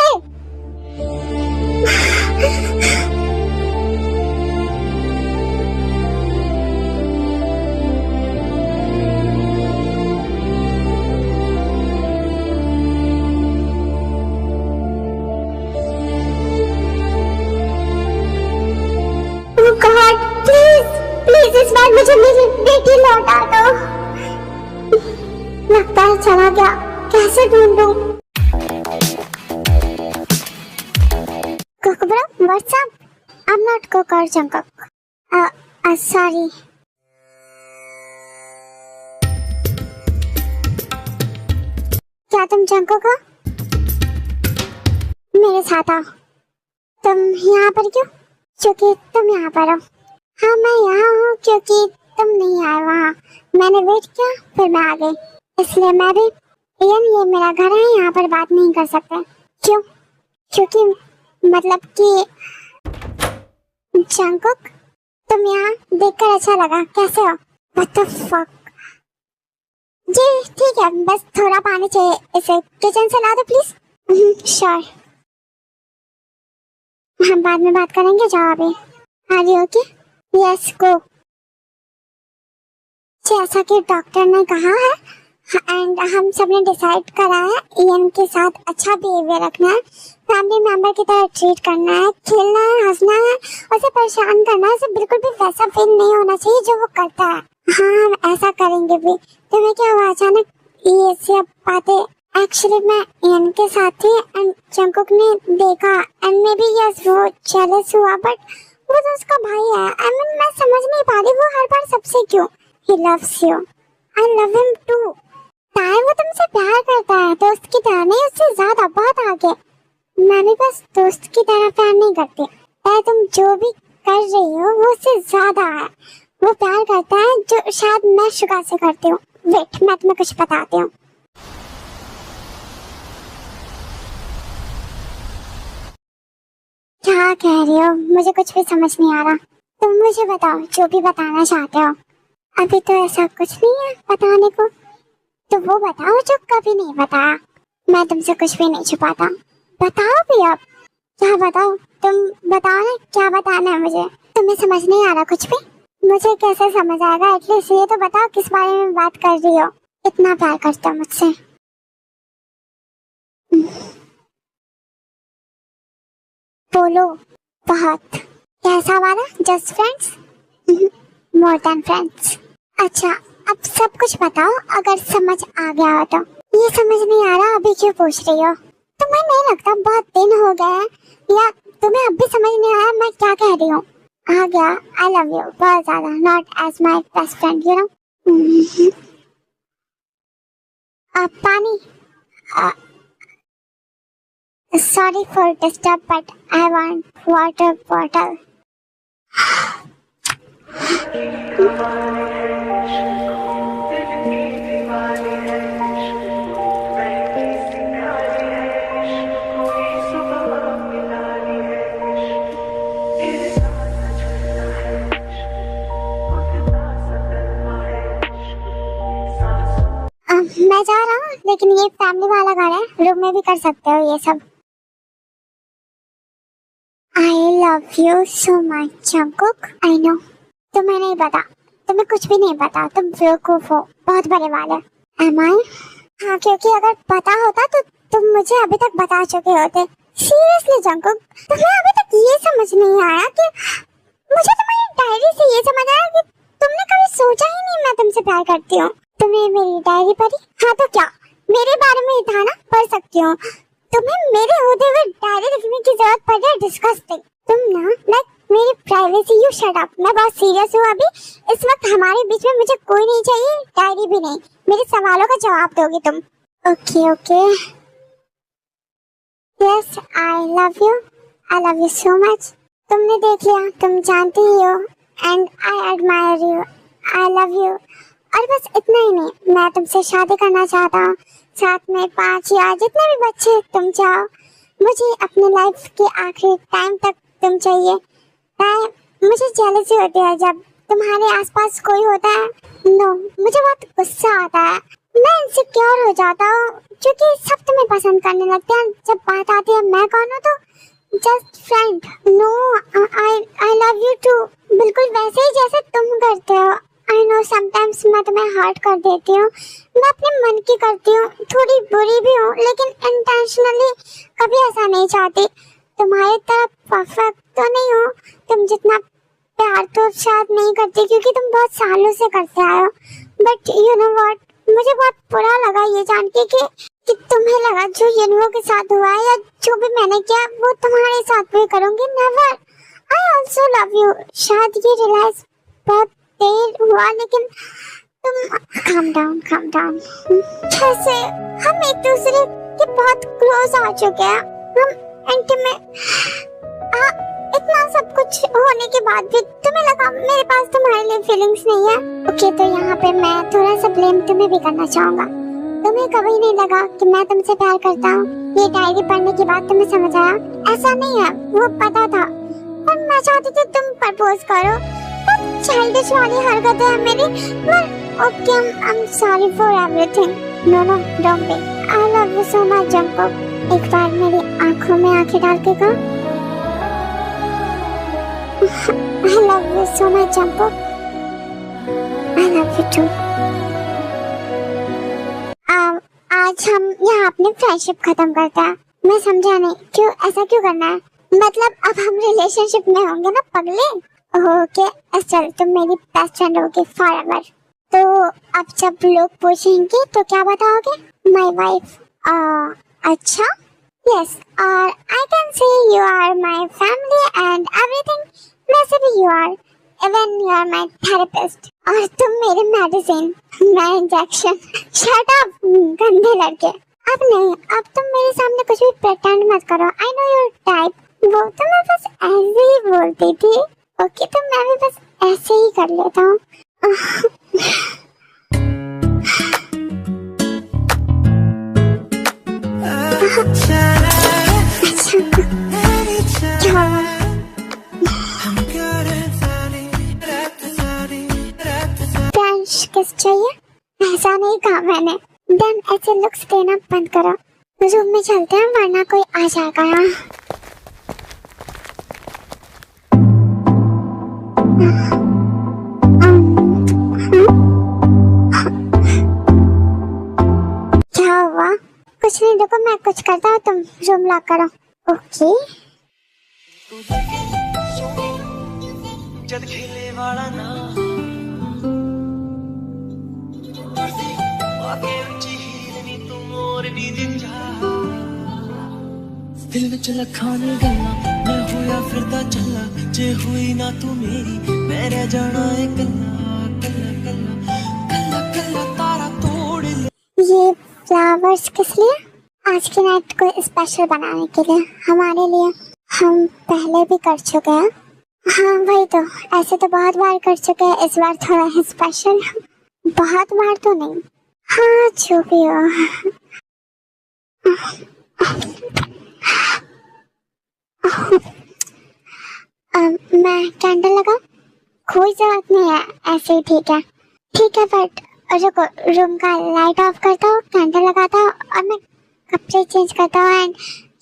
हटा दो। लगता है चला गया, कैसे ढूंढूं? Coco bro, what's up? I'm not Coco or Jungkook. Sorry. क्या तुम जंकुक हो? मेरे साथ आओ। तुम यहाँ पर क्यों? क्योंकि तुम यहाँ पर हो। हाँ मैं यहाँ हूँ क्योंकि तुम नहीं आए वहाँ। मैंने वेट किया फिर मैं आ गई, इसलिए मैं भी। इयन ये मेरा घर है, यहाँ पर बात नहीं कर सकते। क्यों? क्योंकि मतलब कि जंकुक तुम यहाँ देखकर अच्छा लगा। कैसे हो? What the fuck? जी ठीक है, बस थोड़ा पानी चाहिए, इसे किचन से ला दो प्लीज। श्योर, हम बाद में बात करेंगे, जाओ अभी। Are you okay? Yes go. जैसा कि डॉक्टर ने कहा है एंड हम सब ने डिसाइड करा है, इयन के साथ अच्छा बिहेवियर रखना है, फैमिली मेंबर की तरह ट्रीट करना है, खेलना है, हंसना है, उसे परेशान करना है, उसे बिल्कुल भी वैसा फील नहीं होना चाहिए जो वो करता है। हाँ हम ऐसा करेंगे भी। तुम्हें क्या हुआ अचानक ये सब बातें? एक्चुअली मैं इयन के साथ थी एंड जंकुक ने देखा एंड मे बी यस वो जेलस हुआ, बट वो तो उसका भाई है। आई मीन मैं समझ नहीं पा रही वो हर बार सबसे क्यों। He loves you, I love him too. Tae वो तुमसे प्यार करता है, दोस्त की तरह नहीं, उससे ज्यादा, बहुत आगे। मैं भी बस दोस्त की तरह प्यार नहीं करती। तुम जो भी कर रही हो वो उससे ज्यादा है। वो प्यार करता है जो शायद मैं शुगा से करती हूँ। वेट मैं तुम्हें कुछ बताती हूँ। क्या कह रही हो? मुझे कुछ भी समझ नहीं आ रहा। तुम मुझे बताओ जो भी बताना चाहते हो। अभी तो ऐसा कुछ नहीं है बताने को, तो वो बताओ जो कभी नहीं बताया। मैं तुमसे कुछ भी नहीं छुपाता। बताओ भी अब। क्या बताओ? तुम बताओ ना, क्या बताना है मुझे? तुम्हें समझ नहीं आ रहा कुछ भी? मुझे कैसे समझ आएगा? एटलीस्ट ये तो बताओ किस बारे में बात कर रही हो। इतना प्यार करते हो मुझसे? बोलो। बहुत। कैसा वाला? Just friends? More than friends. अच्छा अब सब कुछ बताओ, अगर समझ आ गया हो तो। ये समझ नहीं आ रहा अभी क्यों पूछ रही हो? तुम्हें नहीं लगता बहुत दिन हो गए हैं, या तुम्हें अब भी समझ नहीं आया मैं क्या कह रही हूँ? आ गया। आई लव यू बहुत ज्यादा, not as my best friend you know. पानी। Sorry for disturb but I want water bottle. मैं जा रहा हूँ, लेकिन ये फैमिली वाला घर है, रूम में भी कर सकते हो ये सब। I love you so much Jungkook. I know। तुम्हें नहीं पता, तुम्हें कुछ भी नहीं पता, तुम बेवकूफ हो, बहुत बड़े वाले। Am I? हाँ क्योंकि अगर पता होता तो तुम मुझे अभी तक बता चुके होते। सीरियसली जंकुक, तुम्हें अभी तक ये समझ नहीं आया कि मुझे तुम्हारी डायरी से ये समझ आया कि तुमने कभी सोचा ही नहीं मैं तुमसे प्यार करती हूँ। तुम्हें मेरी डायरी पढ़ी? हाँ तो क्या, मेरे बारे में ही था ना, पढ़ सकती हूँ। तुम्हें मेरे होते हुए डायरी लिखने की जरूरत पड़ रही है? डिस्गस्टिंग। तुम ना लाइक मेरी प्राइवेसी। You shut up. मैं बहुत सीरियस हूँ अभी। इस वक्त हमारे बीच में मुझे कोई नहीं चाहिए, डायरी भी नहीं। मेरे सवालों का जवाब दोगी तुम? Okay okay. Yes I love you. I love you so much. तुमने देख लिया, तुम जानती ही हो, and I admire you. I love you. और बस इतना ही नहीं, मैं तुमसे शादी करना चाहता हूँ, साथ में 5 या जितने भी बच्चे तुम चाहो। मुझे अपने लाइफ के आखिरी टाइम तक तुम चाहिए। मुझे जेलसी होती है जब तुम्हारे आसपास कोई होता है। नो, मुझे बहुत गुस्सा आता है, मैं इनसिक्योर हो जाता हूँ क्योंकि सब तुम्हें पसंद करने लगते हैं। जब बात आती है मैं कौन हूँ तो just friend. No I love you too, बिल्कुल वैसे ही जैसे तुम करते हो। आई नो समटाइम्स मैं तुम्हें हर्ट कर देती हूँ, मैं अपने मन की करती हूँ, थोड़ी बुरी भी हूँ, लेकिन इंटेंशनली कभी ऐसा नहीं चाहती। तुम्हारी तरह परफेक्ट तो नहीं हूँ, तुम जितना प्यार तो शायद नहीं करती क्योंकि तुम बहुत सालों से करते आए हो, बट यू नो व्हाट, मुझे बहुत बुरा लगा ये जान के कि तुम्हें लगा जो यनुओं के साथ हुआ है या जो भी मैंने किया वो तुम्हारे साथ भी करूंगी। Never, I also love you. शायद ये रियलाइज बहुत देर हुआ, लेकिन तुम calm down। जैसे हम एक दूसरे के बहुत क्लोज आ चुके हैं, हम इंटीमेट, इतना सब कुछ होने के बाद भी तुम्हें लगा मेरे पास तुम्हारे लिए फीलिंग्स नहीं है। ओके, तो यहाँ पे मैं थोड़ा सा ब्लेम तुम्हें भी करना चाहूंगा। तुम्हें कभी नहीं लगा कि मैं तुमसे प्यार करता हूँ? ये डायरी पढ़ने के बाद तुम्हें समझ आया? ऐसा नहीं है, वो पता था, पर मैं चाहती थी तुम प्रपोज करो। बहुत चाइल्डिश वाली हरकत है मेरी, पर okay, I am sorry for everything. No don't be, I love you so much Jungkook. एक बार मेरी आंखों में आंखें डाल के कहो, I love you so much, Jungkook. I love you too. आज हम यहाँ अपनी फ्रेंडशिप खत्म करते हैं। मैं समझा नहीं क्यों ऐसा क्यों करना है, मतलब अब हम रिलेशनशिप में होंगे ना पगले। ओके चल, तुम मेरी बेस्ट फ्रेंड होगी फॉरएवर। तो अब जब लोग पूछेंगे तो क्या बताओगे? My wife. अच्छा, यस, और I can say you are my family and everything. वैसे भी you are, even you are my therapist, और तुम मेरे मेडिसिन, मैं इंजेक्शन। शट अप गंदे लड़के। अब नहीं, अब तुम मेरे सामने कुछ भी प्रेटेंड मत करो। I know your type. वो तो मैं बस ऐसे ही बोलती थी। ओके, तो मैं भी बस ऐसे ही कर लेता हूँ। किस चाहिए? ऐसा नहीं कहा मैंने। देन ऐसे लुक्स देना बंद करो। रूम में चलते हैं वरना कोई आ जाएगा यहाँ। क्या हुआ? कुछ नहीं, देखो मैं कुछ करता हूँ, तुम रूम लॉक करो। ओके। जद खेले वाला ना दिल विच लखां ने गल्लां मैं होया फिरदा चला, जे हुई ना तू मेरी मैं रह जाना है कल्ला कल्ला कल्ला कल्ला कल्ला तारा तोड़ ले। ये फ्लावर्स किस लिए? आज की नाइट को स्पेशल बनाने के लिए, हमारे लिए। हम पहले भी कर चुके हैं। हाँ वही तो, ऐसे तो बहुत बार कर चुके हैं, इस बार थोड़ा है स्पेशल। बहुत बार तो नहीं, हाँ जो भी हो। मैं कैंडल लगा? कोई जरूरत नहीं है, ऐसे ही ठीक है। ठीक है, बट रुको, रूम का लाइट ऑफ करता हूँ, कैंडल लगाता हूँ और मैं कपड़े चेंज करता हूँ। एंड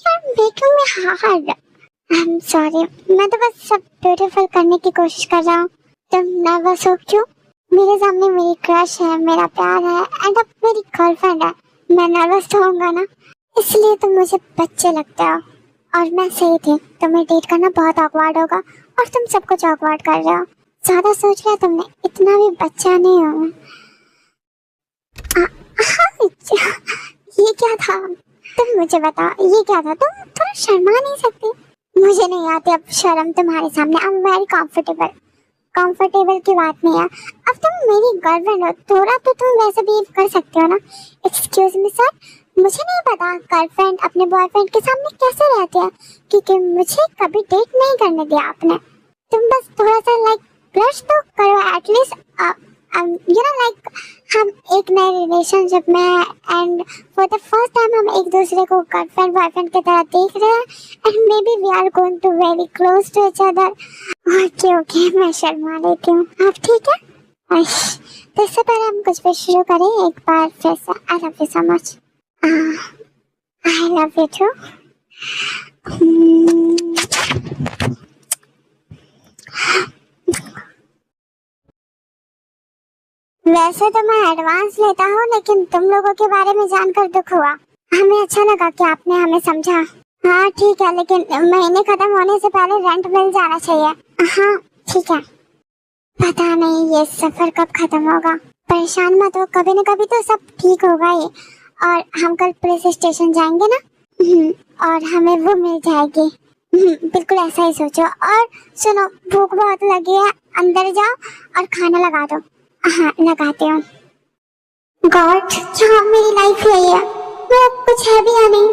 यार मेकिंग में हार्ड, आई एम सॉरी, मैं तो बस सब ब्यूटीफुल करने की कोशिश कर रहा हूँ। तुम नर्वस हो क्यों? मेरे सामने मेरी क्रश है, मेरा प्यार है, एंड अब मेरी गर्लफ्रेंड है। मैं नर्वस तो होऊंगा ना, इसलिए तुम मुझे बच्चे लगते हो। और मैं सही थी, तुम्हें डेट करना बहुत ऑकवर्ड होगा और तुम सब कुछ ऑकवर्ड कर रहे हो। ज्यादा सोच लिया तुमने, इतना भी बच्चा नहीं हो मैं। ये क्या था? तुम मुझे बताओ, ये क्या था? तुम थोड़ा शर्मा नहीं सकती? मुझे नहीं आती अब शर्म तुम्हारे सामने। आई एम वेरी कंफर्टेबल की बात नहीं है। अब तुम मेरी गर्लफ्रेंड हो, थोड़ा तो तुम वैसे बिहेव कर सकते हो ना। एक्सक्यूज मी सर, मुझे नहीं पता गर्लफ्रेंड अपने बॉयफ्रेंड के सामने कैसे रहती है, क्योंकि मुझे कभी डेट नहीं करने दिया आपने। तुम बस थोड़ा सा लाइक ब्लश तो करो एटलीस्ट। यू नो लाइक हम एक नए रिलेशनशिप में हैं and for the first time हम एक दूसरे को गर्लफ्रेंड बॉयफ्रेंड की तरह देख रहे हैं and maybe we are going to very close to each other. Okay, मैं शर्मा लेती हूँ। अब ठीक है, तो इससे पहले हम कुछ भी शुरू करें एक बार फिर से। आई love you so much. I love you too. वैसे तो मैं एडवांस लेता हूँ, लेकिन तुम लोगों के बारे में जानकर दुख हुआ। हमें अच्छा लगा कि आपने हमें समझा। हाँ ठीक है, लेकिन महीने खत्म होने से पहले रेंट मिल जाना चाहिए। हाँ ठीक है। पता नहीं ये सफर कब खत्म होगा। परेशान मत हो, कभी न कभी तो सब ठीक होगा ही। और हम कल पुलिस स्टेशन जाएंगे ना, और हमें वो मिल जाएगी। बिल्कुल ऐसा ही सोचो। और सुनो, भूख बहुत लगी है, अंदर जाओ और खाना लगा दो। हाँ लगाते हो। गॉड, क्या मेरी लाइफ यही है? मैं अब कुछ है भी या नहीं,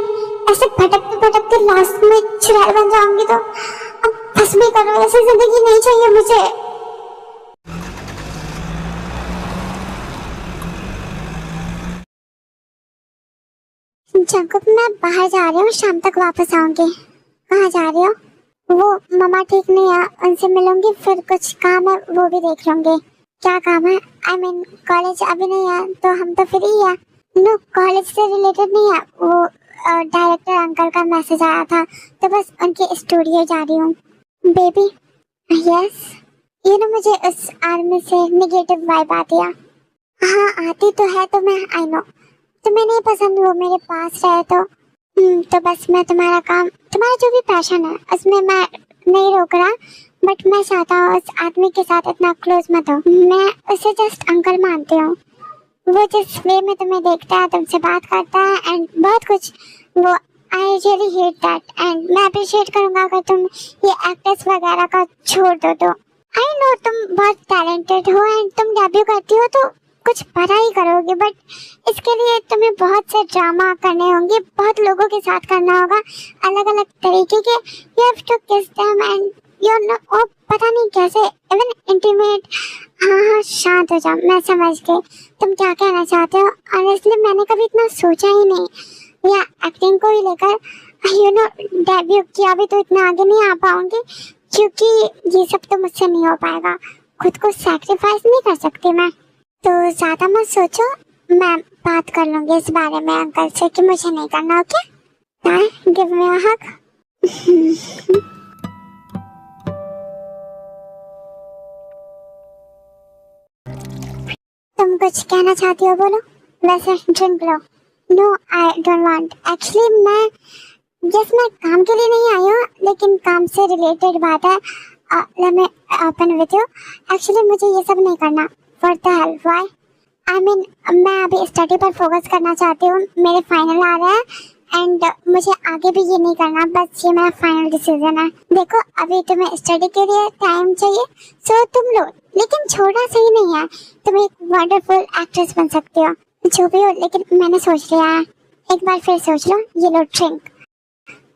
ऐसे भटकते भटकते लास्ट में चुड़ैल बन जाऊंगी तो अब बस भी करो। ऐसी जिंदगी नहीं चाहिए मुझे। जंकुक, मैं बाहर जा रही हूँ, शाम तक वापस आऊंगी। कहाँ जा रही हो? वो मम्मा ठीक नहीं है, उनसे मिलूंगी, फिर कुछ काम है वो भी देख लूंगी। क्या काम है? आई मीन कॉलेज अभी नहीं है तो हम तो फ्री है। नो, कॉलेज से रिलेटेड नहीं है, वो डायरेक्टर अंकल का मैसेज आया था तो बस उनके स्टूडियो जा रही हूँ। बेबी यस, ये ना मुझे उस आर्मी से निगेटिव वाइब आती है। हाँ आती तो है, तो मैं आई नो तुम्हें नहीं पसंद वो मेरे पास रहे तो बस मैं तुम्हारा काम, तुम्हारा जो भी पैशन है उसमें मैं नहीं रोक रहा, बट मैं चाहता हूँ उस आदमी के साथ इतना क्लोज मत हो। मैं उसे जस्ट अंकल मानती हूँ। वो जिस वे में तुम्हें देखता है, तुमसे बात करता है एंड बहुत कुछ, वो I really hate that. And मैं अप्रिशिएट करूँगा अगर तुम ये एक्टर्स वगैरह का छोड़ दो तो। आई नो तुम बहुत टैलेंटेड हो एंड तुम डेब्यू करती हो तो कुछ बड़ा ही करोगे, बट इसके लिए तुम्हें बहुत से ड्रामा करने होंगे, बहुत लोगों के साथ करना होगा, अलग अलग तरीके के। यू हैव टू किस देम एंड यू नो, और पता नहीं कैसे, इवन इंटीमेट। हाँ शांत हो जाओ, मैं समझ गई तुम क्या कहना चाहते हो। ऑनेस्टली मैंने कभी इतना सोचा ही नहीं या एक्टिंग को ही लेकर। यू नो डेब्यू किया भी तो इतना आगे नहीं आ पाऊंगी, क्योंकि ये सब तो मुझसे नहीं हो पाएगा। खुद को सैक्रिफाइस नहीं कर सकती मैं। तो ज्यादा मत सोचो, मैं बात कर लूंगी इस बारे में अंकल से कि मुझे नहीं करना। Okay, give me a hug. तुम कुछ कहना चाहती हो, बोलो। वैसे ड्रिंक लो। No I don't want. Actually मैं काम के लिए नहीं आई हूँ, लेकिन काम से रिलेटेड बात है। Let me open with you. Actually मुझे ये सब नहीं करना। For the hell, why? I mean, मैं अभी स्टडी पर फोकस करना चाहती हूँ, मेरे फाइनल आ रहे हैं एंड मुझे आगे भी ये नहीं करना, बस ये मेरा फाइनल डिसीजन है। देखो अभी तुम्हें स्टडी के लिए टाइम चाहिए सो तुम लो, लेकिन छोड़ना सही नहीं है। तुम एक वंडरफुल एक्ट्रेस बन सकती हो, जो भी हो, लेकिन मैंने सोच लिया है। एक बार फिर सोच लो, ये लो ड्रिंक,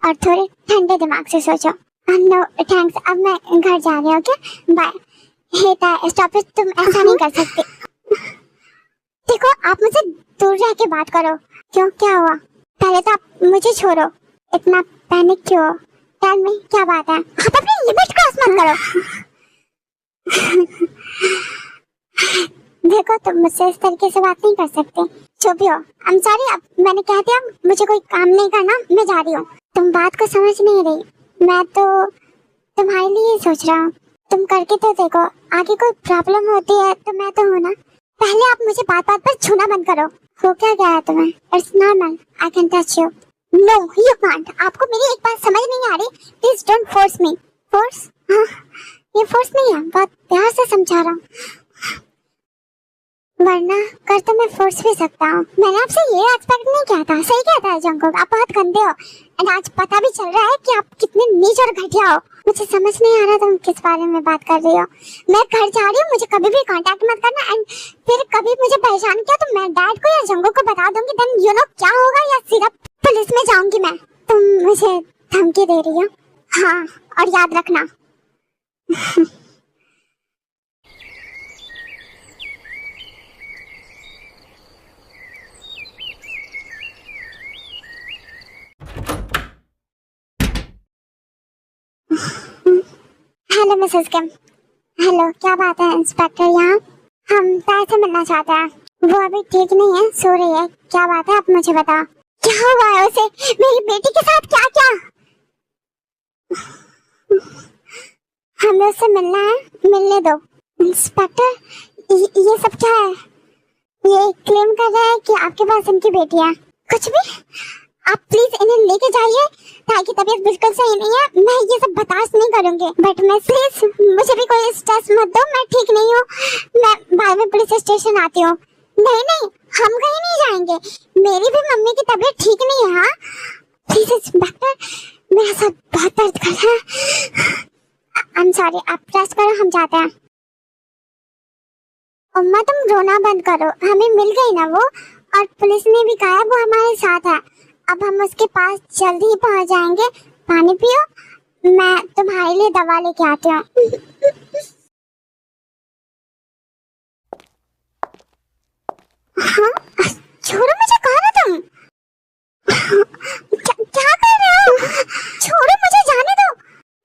और थोड़े ठंडे दिमाग से सोचो। नो थैंक्स, अब मैं घर जा रही हूँ। Okay bye. स्टॉप इट, तुम ऐसा नहीं कर सकते। देखो आप मुझसे दूर रह के बात करो। क्यों, क्या हुआ? पहले तो आप मुझे छोड़ो, इतना पैनिक क्यों? टेल मी क्या बात है? आप अपनी लिमिट क्रॉस मत करो। देखो तुम मुझसे इस तरीके से बात नहीं कर सकते। जो भी हो, आई एम सॉरी, अब मैंने कह दिया, मुझे कोई काम नहीं करना, मैं जा रही हूँ। तुम बात को समझ नहीं रही, मैं तो तुम्हारे लिए सोच रहा हूँ। तुम करके तो देखो, आगे कोई प्रॉब्लम होती है तो मैं तो हूँ ना। पहले आप मुझे बात बात पर छूना बंद करो। हो क्या गया है तुम्हें? It's normal, I can touch you. No you can't. आपको मेरी एक बात समझ नहीं आ रही, please don't force me. Force? हाँ, ये फोर्स नहीं है, बहुत प्यार से समझा रहा हूँ, वरना कर तो मैं फोर्स भी सकता हूँ। मैंने आपसे ये एक्सपेक्ट नहीं किया था। सही कहता है जंकुक, आप बहुत गंदे हो एंड आज पता भी चल रहा है कि आप कितने नीच और घटिया हो। मुझे समझ नहीं आ रहा तुम किस बारे में बात कर रही हो। मैं घर जा रही हूँ, मुझे कभी भी कांटेक्ट मत करना एंड फिर कभी मुझे परेशान किया तो मैं डैड को या जंकुक को बता दूंगी, देन यू नो क्या होगा, या सिर्फ पुलिस में जाऊंगी मैं। तुम मुझे धमकी दे रही हो? हाँ, और याद रखना। हेलो मिसेस किम। हेलो, क्या बात है इंस्पेक्टर? यहाँ हम तार से मिलना चाहते हैं। वो अभी ठीक नहीं है, सो रही है। क्या बात है, आप मुझे बताओ। क्या हुआ है उसे? मेरी बेटी के साथ क्या क्या? हमें उससे मिलना है, मिलने दो। इंस्पेक्टर, ये सब क्या है? ये क्लेम कर रहा है कि आपके पास इनकी बेटी है। कुछ भी? आप प्लीज इन्हें लेके जाइए, ताकि तबीयत बिल्कुल सही नहीं है, मैं ये सब बर्दाश्त नहीं करूंगी। बट मैं प्लीज, मुझे भी कोई स्ट्रेस मत दो, मैं ठीक नहीं हूँ, मैं बाद में पुलिस स्टेशन आती हूँ। नहीं नहीं, हम कहीं नहीं जाएंगे, मेरी भी मम्मी की तबीयत ठीक नहीं है। हाँ प्लीज इंस्पेक्टर, मेरा सर बहुत दर्द कर रहा है। आई एम सॉरी, आप रेस्ट करो, हम जाते हैं। अम्मा तुम रोना बंद करो, हमें मिल गई ना वो, और पुलिस ने भी कहा है वो हमारे साथ है। अब हम उसके पास जल्दी ही पहुंच जाएंगे। पानी पियो, मैं तुम्हारे लिए दवा लेके आती हूँ। हाँ छोड़ो मुझे, कौन हो तुम? क्या कर रहे हो? छोड़ो मुझे, जाने दो।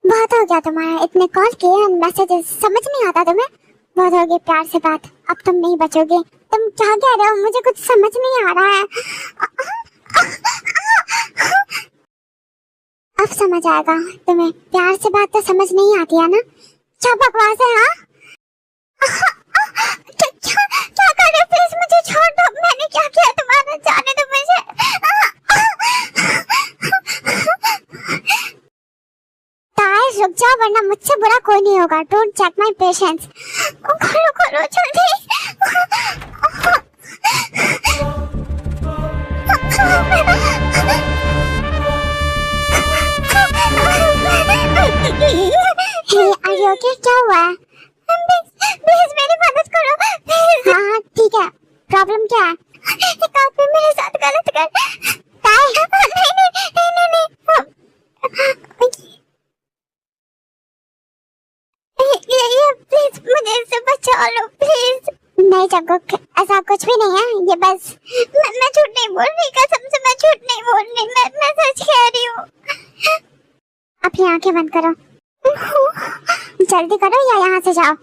बहुत हो गया तुम्हारा, इतने कॉल किए और मैसेजेस, समझ नहीं आता तुम्हें? बहुत हो गई प्यार से बात, अब तुम नहीं बचोगे। तुम क्या कह रहे हो, मुझे कुछ समझ नहीं आ रहा है। अब समझ आएगा तुम्हें, प्यार से बात तो समझ नहीं आती है ना? क्या बकवास है? हाँ क्या कर रहे हो? प्लीज मुझे छोड़ दो, मैंने क्या किया तुम्हारा, जाने दो मुझे। ताश रुक जाओ, वरना मुझसे बुरा कोई नहीं होगा। Don't check my patience. खोलो खोलो जल्दी। Are you okay? क्या हुआ है? प्लीज मेरी मदद करो। हाँ ठीक है, प्रॉब्लम क्या है? एक आदमी मेरे साथ गलत कर। नहीं प्लीज मुझे इससे बचा लो प्लीज। नहीं जंकुक, ऐसा कुछ भी नहीं है, ये बस मैं झूठ नहीं बोल रही, कसम से मैं झूठ नहीं बोल रही, मैं सच कह रही हूँ। अपनी आंखें बंद करो, जल्दी करो या यहाँ से जाओ।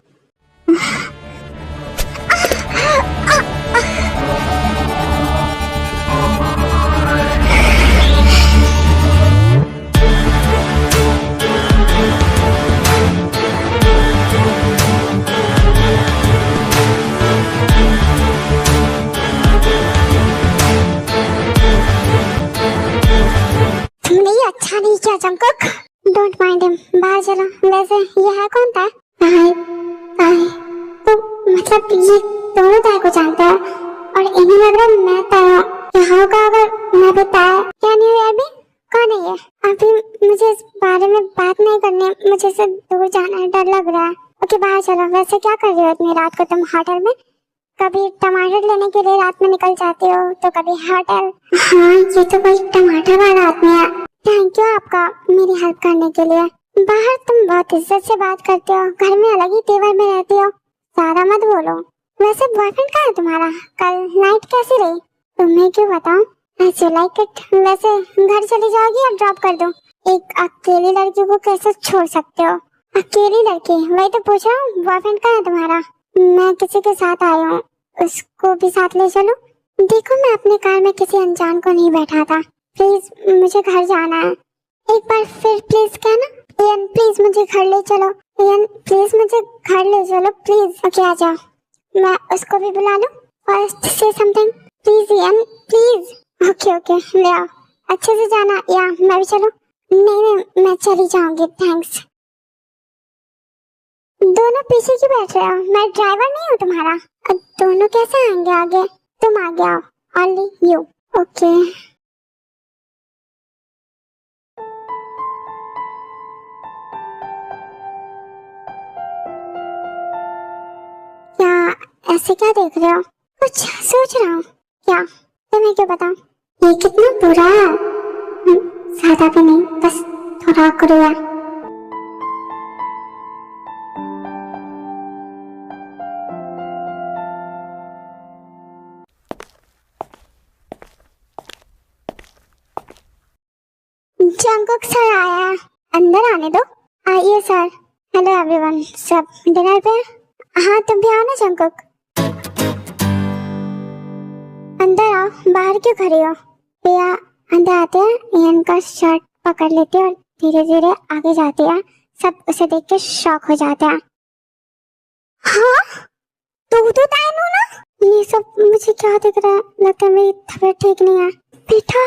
तुमने ये अच्छा नहीं किया जंकुक। डोंट माइंड हिम, बाहर चलो। वैसे ये है कौन था? तो मतलब ये दोनों ताए को जानता है और इन्हें लग रहा है मैं ताया। क्या होगा अगर मैं भी ताया? क्या नहीं हुआ अभी? कौन है ये? अभी मुझे इस बारे में बात नहीं करनी, मुझे इससे दूर जाना है, डर लग रहा है। ओके बाहर चलो। वैसे क्या कर रही हो इतनी रात को तुम होटल में? कभी टमाटर लेने के लिए रात में निकल जाते हो, तो कभी होटल। हाँ ये तो कोई टमाटर वाला आदमी है। थैंक यू आपका मेरी हेल्प करने के लिए। बाहर तुम बहुत इज्जत से बात करते हो, घर में अलग ही तेवर में रहती हो, ज्यादा मत बोलो। वैसे बॉयफ्रेंड कहाँ है तुम्हारा? कल नाइट कैसी रही? तुम्हें क्यों बताऊं? ऐसे लाइक इट। वैसे घर चली जाओगी या ड्रॉप कर दूं? एक अकेली लड़की को कैसे छोड़ सकते हो? अकेली लड़की, वही तो पूछ रहा हूँ। बॉयफ्रेंड कहाँ है तुम्हारा? मैं किसी के साथ आई हूँ, उसको भी साथ ले चलो। देखो मैं अपने कार में किसी अनजान को नहीं बैठा था, प्लीज मुझे घर जाना है। एक बार फिर प्लीज कहना। इयन प्लीज मुझे घर ले चलो। इयन प्लीज मुझे घर ले चलो प्लीज। ओके आ जाओ, मैं उसको भी बुला लूं। फर्स्ट से something please Ian please. Okay okay ले आओ, अच्छे से जाना। या मैं भी चलूं? नहीं मैं चली जाऊंगी, थैंक्स। दोनों पीछे क्यों बैठ रहे हो? मैं ड्राइवर नहीं हूँ तुम्हारा। अब दोनों कैसे आएंगे आगे? तुम आगे आओ, ओनली यू। ओके क्या ऐसे क्या देख रहे हो? कुछ सोच रहा हूँ। क्या? तुम्हें क्यों बताऊं? ये कितना बुरा है। ज्यादा भी नहीं, बस थोड़ा करो है। जंकुक सर आया है, अंदर आने दो। आइए सर। हेलो एवरीवन, सब डिनर पे? हाँ तुम भी आओ ना जंकुक। अंदर आओ, बाहर क्यों खड़ी हो? पिया अंदर आते हैं, इयन का शर्ट पकड़ लेते हैं और धीरे धीरे आगे जाते हैं। सब उसे देख के शॉक हो जाते हैं। हाँ तू तो तायनू ना? ये सब मुझे क्या दिख रहा है? लगता है मेरी तबीयत ठीक नहीं है। बेटा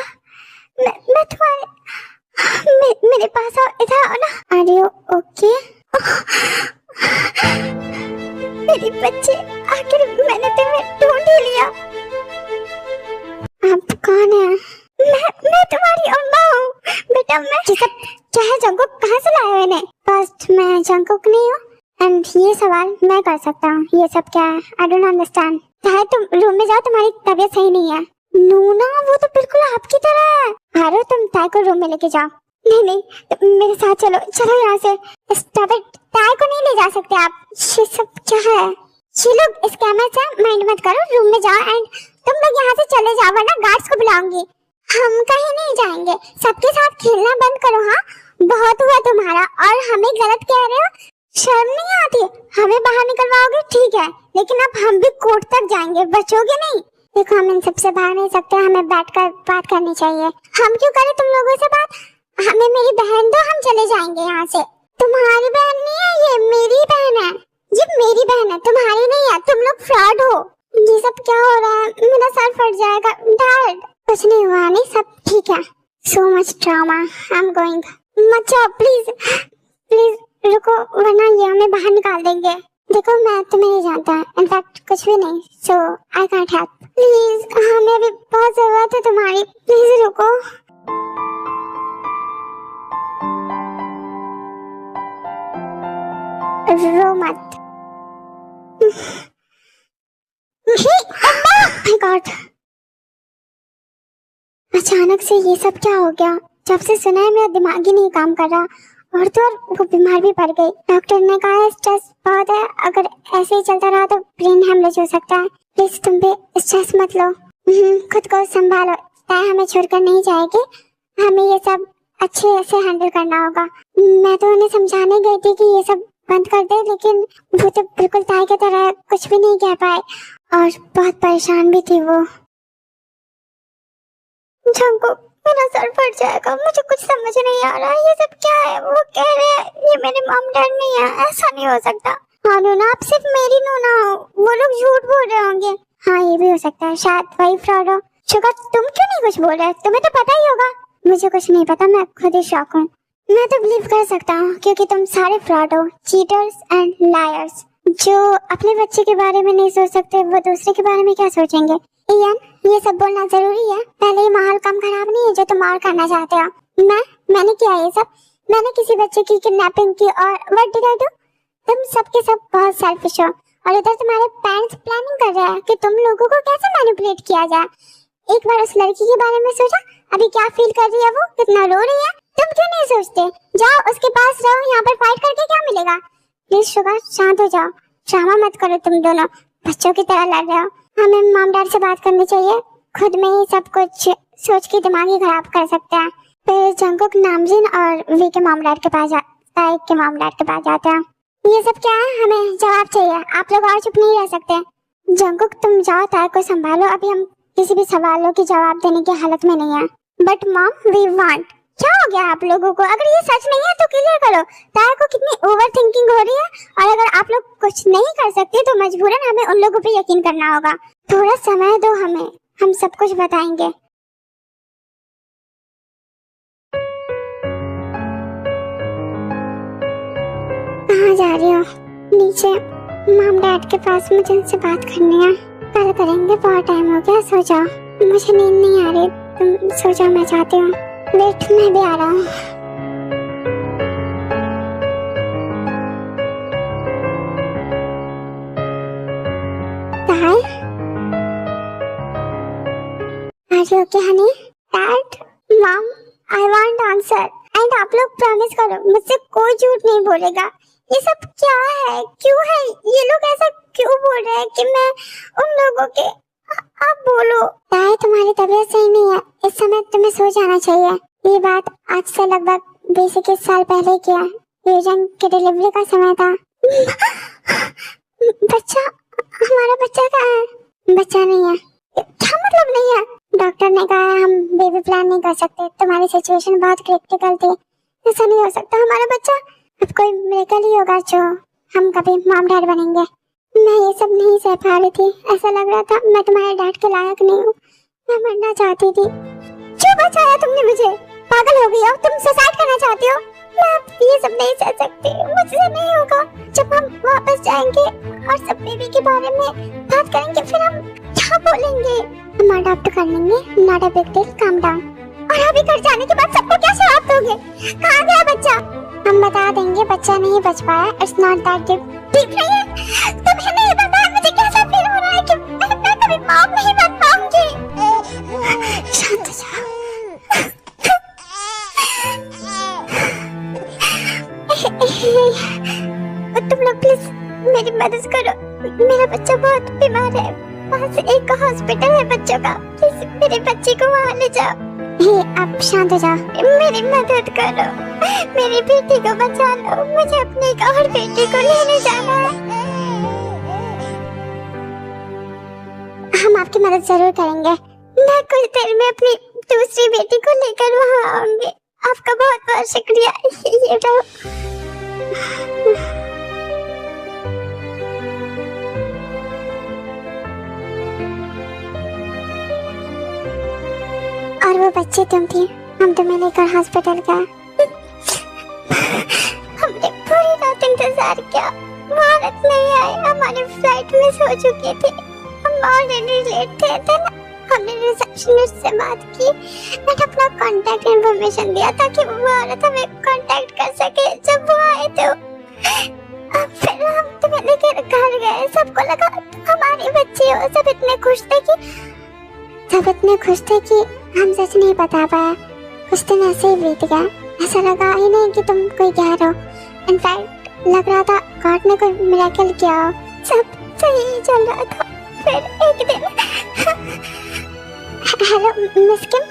टर्म में। ये सब क्या है जंकुक, कहाँ से लाए हो इन्हें? फर्स्ट मैं जंकुक नहीं हूँ एंड ये सवाल मैं कर सकता हूँ, ये सब क्या है? I don't understand. ताहे तुम रूम में जाओ, तुम्हारी तबीयत सही नहीं है। नूना वो तो बिल्कुल आपकी तरह है। हारो तुम ताहे को रूम में लेके जाओ। नहीं नहीं मेरे साथ चलो, चलो यहाँ से। स्टॉप इट, ताहे को नहीं ले जा सकते आप। ये सब क्या है? ये लोग स्कैमर्स हैं, माइंड मत करो, रूम में जाओ एंड तुम लोग यहाँ से चले जाओ वरना गार्ड्स को बुलाऊंगी। हम कहीं नहीं जाएंगे, सबके साथ खेलना बंद करो। हाँ बहुत हुआ तुम्हारा, और हमें गलत कह रहे हो, शर्म नहीं आती? हमें बाहर निकलवाओगे ठीक है, लेकिन अब हम भी कोर्ट तक जाएंगे, बचोगे नहीं। देखो हम इन सबसे भाग नहीं सकते, हमें बैठकर बात करनी चाहिए। हम क्यों करें तुम लोगों से बात? हमें मेरी बहन दो, हम चले जाएंगे यहाँ से। तुम्हारी बहन नहीं है ये, मेरी बहन है। ये मेरी बहन है, तुम्हारी नहीं है। तुम लोग फ्रॉड हो। ये सब क्या हो रहा है? मेरा सर फट जाएगा। डैड कुछ नहीं हुआ, नहीं सब ठीक है। So much trauma, I am going. मत जाओ प्लीज, प्लीज रुको वरना ये हमें बाहर निकाल देंगे। देखो मैं तुम्हें नहीं जानता, इनफैक्ट कुछ भी नहीं, सो आई कांट हेल्प। प्लीज हमें भी बहुत जरूरत है तुम्हारी, प्लीज रुको। रो मत। माय गॉड, अचानक से ये सब क्या हो गया? जब से सुना है मेरा दिमाग ही नहीं काम कर रहा, और तो और वो बीमार भी पड़ गई। डॉक्टर ने कहा स्ट्रेस बहुत है, अगर ऐसे ही चलता रहा तो ब्रेन हेमरेज हो सकता है। प्लीज तुम भी स्ट्रेस मत लो, खुद को संभालो। ताए हमें छोड़कर नहीं जाएगी, हमें ये सब अच्छे से हैंडल करना होगा। मैं तो उन्हें समझाने गई थी कि ये सब बंद कर दे, लेकिन वो तो बिल्कुल ताए की तरह कुछ भी नहीं कह पाए और बहुत परेशान भी थी वो। झंको मेरा सर फट जाएगा, मुझे कुछ समझ नहीं आ रहा, ये सब क्या है? वो कह रहे हैं ये मेरे मॉम डैड नहीं है, ऐसा नहीं हो सकता। हाँ नूना, आप सिर्फ मेरी नूना हो, वो लोग झूठ बोल रहे होंगे। हाँ ये भी हो सकता है, शायद वही फ्रॉड हो। शुगर तुम क्यों नहीं कुछ बोल रहे? तुम्हें तो पता ही होगा। मुझे कुछ नहीं पता, मैं खुद ही शॉक हूँ। मैं तो बिलीव कर सकता हूँ क्योंकि तुम सारे फ्रॉड हो, चीटर्स एंड लायर्स। जो अपने बच्चे के बारे में नहीं सोच सकते वो दूसरे के बारे में क्या सोचेंगे? इयान ये सब बोलना जरूरी है? पहले ही माहौल कम खराब नहीं है जो तुम और करना चाहते हो। मैंने किया ये सब? मैंने किसी बच्चे की किडनैपिंग की और व्हाट डिड आई डू? तुम सबके सब बहुत सेल्फिश हो, और इधर तुम्हारे पेरेंट्स प्लानिंग कर रहे हैं कि तुम लोगों को कैसे मैनिपुलेट किया जाए। एक बार उस लड़की के बारे में सोचा, अभी क्या फील कर रही है वो, कितना रो रही है? तुम क्यों नहीं सोचते? जाओ उसके पास रहो, यहाँ पर फाइट करके क्या मिलेगा? प्लीज शुगर शांत हो जाओ, ड्रामा मत करो, तुम दोनों बच्चों की तरह लड़ रहे हो। हमें मॉम डैड से बात करनी चाहिए, खुद में ही सब कुछ सोच के दिमाग ही खराब कर सकते हैं। फिर जंकुक नामजिन और वी के मॉम डैड के पास जाते हैं। ये सब क्या है? हमें जवाब चाहिए, आप लोग और चुप नहीं रह सकते। जंकुक तुम जाओ, ताए को संभालो, अभी हम किसी भी सवालों के जवाब देने की हालत में नहीं है। But mom we want. क्या हो गया आप लोगों को? अगर ये सच नहीं है तो क्लियर करो। ताए को कितनी ओवर थिंकिंग हो रही है, और अगर आप लोग कुछ नहीं कर सकते तो मजबूरन हमें उन लोगों पे यकीन करना होगा। थोड़ा समय दो हमें, हम सब कुछ बताएंगे। कहाँ जा रही हो? नीचे मॉम डैड के पास, मुझे उनसे बात करनी है। कल करेंगे, बहुत टाइम हो गया, सो जाओ। मुझे नींद नहीं आ रही, तुम सो जाओ, मैं चाहती हूँ। वेट मैं भी आ रहा हूँ। Are you okay, honey? Dad, Mom, I want answer. And आप लोग प्रॉमिस करो मुझसे कोई झूठ नहीं बोलेगा। ये सब क्या है? क्यों है? ये लोग ऐसा क्यों बोल रहे हैं कि मैं उन लोगों के? आप बोलो। ताए तुम्हारी तबीयत सही नहीं है, इस समय तुम्हें सो जाना चाहिए। ये बात आज से लगभग 20-21 साल पहले किया। यूजन के डिलीवरी का समय था। बच्चा, हमारा बच्चा कहाँ है? बच्चा नहीं है। क्या मतलब नहीं है? डॉक्टर ने कहा हम बेबी प्लान नहीं कर सकते, तुम्हारी सिचुएशन बहुत क्रिटिकल थी, ऐसा नहीं हो सकता। हमारा बच्चा अब कोई मिरेकल ही होगा जो हम कभी मॉम डैड बनेंगे। मैं ये सब नहीं सह पा रही थी, ऐसा लग रहा था मैं तुम्हारे डैड के लायक नहीं हूँ, मैं मरना चाहती थी। क्यों बचाया तुमने मुझे? पागल हो गई हो तुम? सुसाइड करना चाहती हो? मैं ये सब नहीं सह सकती, मुझसे नहीं होगा। जब हम वापस जाएंगे और सब बेबी के बारे में बात करेंगे, फिर हम क्या बोलेंगे? हम अडॉप्ट कर लेंगे, not a big deal, calm down. और भैया अभी घर जाने के बाद सबको क्या जवाब दोगे? कहाँ गया बच्चा? हम बता देंगे बच्चा नहीं बच पाया, इट्स नॉट दैट डीप। ठीक नहीं है, तुम्हें नहीं पता मुझे कैसा फील हो रहा है कि मैं कभी मॉम नहीं बन पाऊंगी। शांत हो जाओ। तुम लोग प्लीज मेरी मदद करो, मेरा बच्चा बहुत बीमार है, वहाँ से एक हॉस्पिटल है बच्चों का, प्लीज मेरे बच्चे को वहाँ ले जाओ। हे आप शांत हो जाओ, मेरी मदद करो, मेरी बेटी को बचा लो, मुझे अपनी एक और बेटी को लेने जाना है। हम आपकी मदद जरूर करेंगे, मैं कुछ देर में अपनी दूसरी बेटी को लेकर वहाँ आऊंगी। आपका बहुत बहुत शुक्रिया। ये लो। और वो बच्चे तुम थी, हम तुम्हें लेकर हॉस्पिटल गए। हमने पूरी रात इंतजार किया, भारत नहीं आए, हमारी फ्लाइट मिस हो चुकी थी, हम ऑलरेडी लेट थे ना। हमने रिसेप्शनिस्ट से बात की, मैंने अपना कांटेक्ट इन्फॉर्मेशन दिया ताकि वो औरत हमें कांटेक्ट कर सके जब वो आए तो। फिर हम तुम्हें लेकर घर गए, सबको लगा हमारी बच्ची हो, सब इतने खुश थे कि हम सच नहीं बता पाया। कुछ दिन ऐसे ही बीत गया, ऐसा लगा ही नहीं कि तुम कोई कह रहे हो। इनफैक्ट लग रहा था गॉड ने कोई मिरेकल किया हो, सब सही चल रहा था। फिर एक दिन हेलो मिस किम,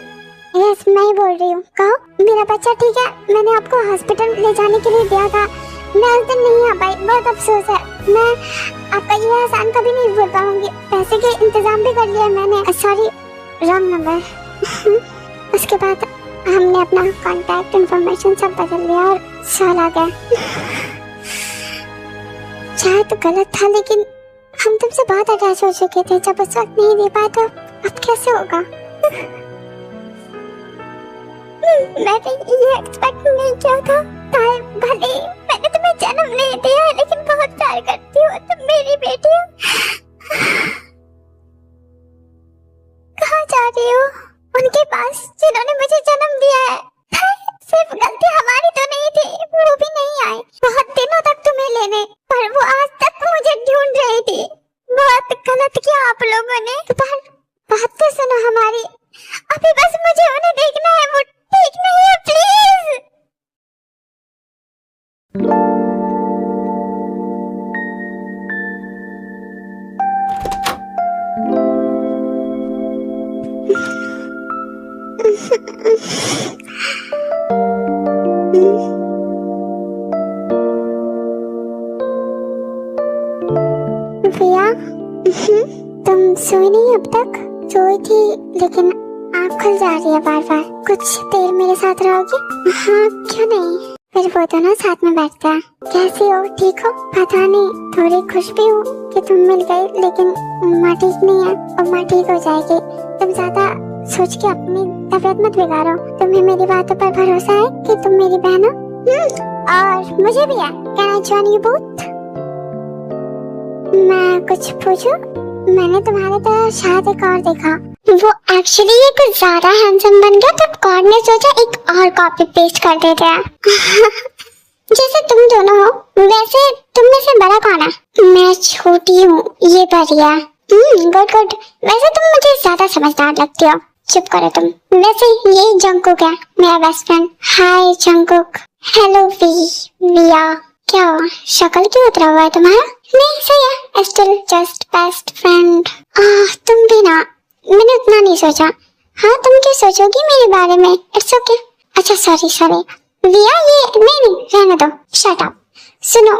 यस मैं ही बोल रही हूँ, कहो। मेरा बच्चा ठीक है, मैंने आपको हॉस्पिटल ले जाने के लिए दिया था, मैं उस दिन नहीं आ पाई, बहुत अफसोस है। मैं आपका ये एहसान कभी नहीं भूल पाऊंगी। पैसे के इंतजाम भी कर लिया मैंने, सॉरी रॉन्ग नंबर। उसके बाद हमने अपना कांटेक्ट इन्फॉर्मेशन सब बदल लिया और चला गया। शायद गलत था, लेकिन हम तुमसे बहुत अटैच हो चुके थे, जब उस वक्त नहीं दे पाए तो अब कैसे होगा? मैंने ये एक्सपेक्ट नहीं किया था। भले मैंने तुम्हें जन्म नहीं दिया, लेकिन बहुत प्यार करती हो, तुम मेरी बेटी हो। कहाँ जा रही हो? उनके पास जिन्होंने मुझे जन्म दिया है। सिर्फ गलती हमारी तो नहीं थी, वो भी नहीं आए बहुत दिनों तक तुम्हें लेने, पर वो आज तक मुझे ढूंढ रही थी। बहुत गलत किया आप लोगों ने, पर बात तो सुनो हमारी, अभी बस मुझे उन्हें देखना है, वो ठीक नहीं है, प्लीज। भैया तुम सोई नहीं अब तक? सोई थी, लेकिन आँख खुल जा रही है बार बार। कुछ देर मेरे साथ रहोगी? हाँ क्यों नहीं, फिर वो दोनों साथ में बैठते हैं। कैसी हो, ठीक हो? पता नहीं, थोड़ी खुश भी हूँ कि तुम मिल गई, लेकिन माँ ठीक नहीं है और माँ ठीक हो जाएगी। तुम ज्यादा सोच के अपनी तबीयत मत बिगाड़ो, तुम्हें मेरी बातों पर भरोसा है कि तुम मेरी बहन हो? और मुझे भी है। Can I join you both? मैं कुछ पूछूं? मैंने तुम्हारे तरह शायद एक और देखा, वो एक्चुअली ये कुछ ज्यादा हैंडसम बन गया, तो गॉड ने सोचा एक और कॉपी पेस्ट कर देते हैं। जैसे तुम दोनों हो, वैसे तुम में से बड़ा कौन है? मैं छोटी हूँ, ये बढ़िया। गुड गुड, वैसे तुम मुझे ज्यादा समझदार लगती हो। चुप करो तुम। वैसे ये जंकुक है, मेरा बेस्ट फ्रेंड। हाय जंकुक। हेलो विया। क्या हुआ, शक्ल क्यों उतरा हुआ है तुम्हारा? नहीं सही है, स्टिल जस्ट बेस्ट फ्रेंड। तुम भी ना, मैंने उतना नहीं सोचा। हाँ तुम क्यों सोचोगी मेरे बारे में, इट्स ओके। अच्छा सॉरी विया, ये नहीं रहने दो, शट अप। सुनो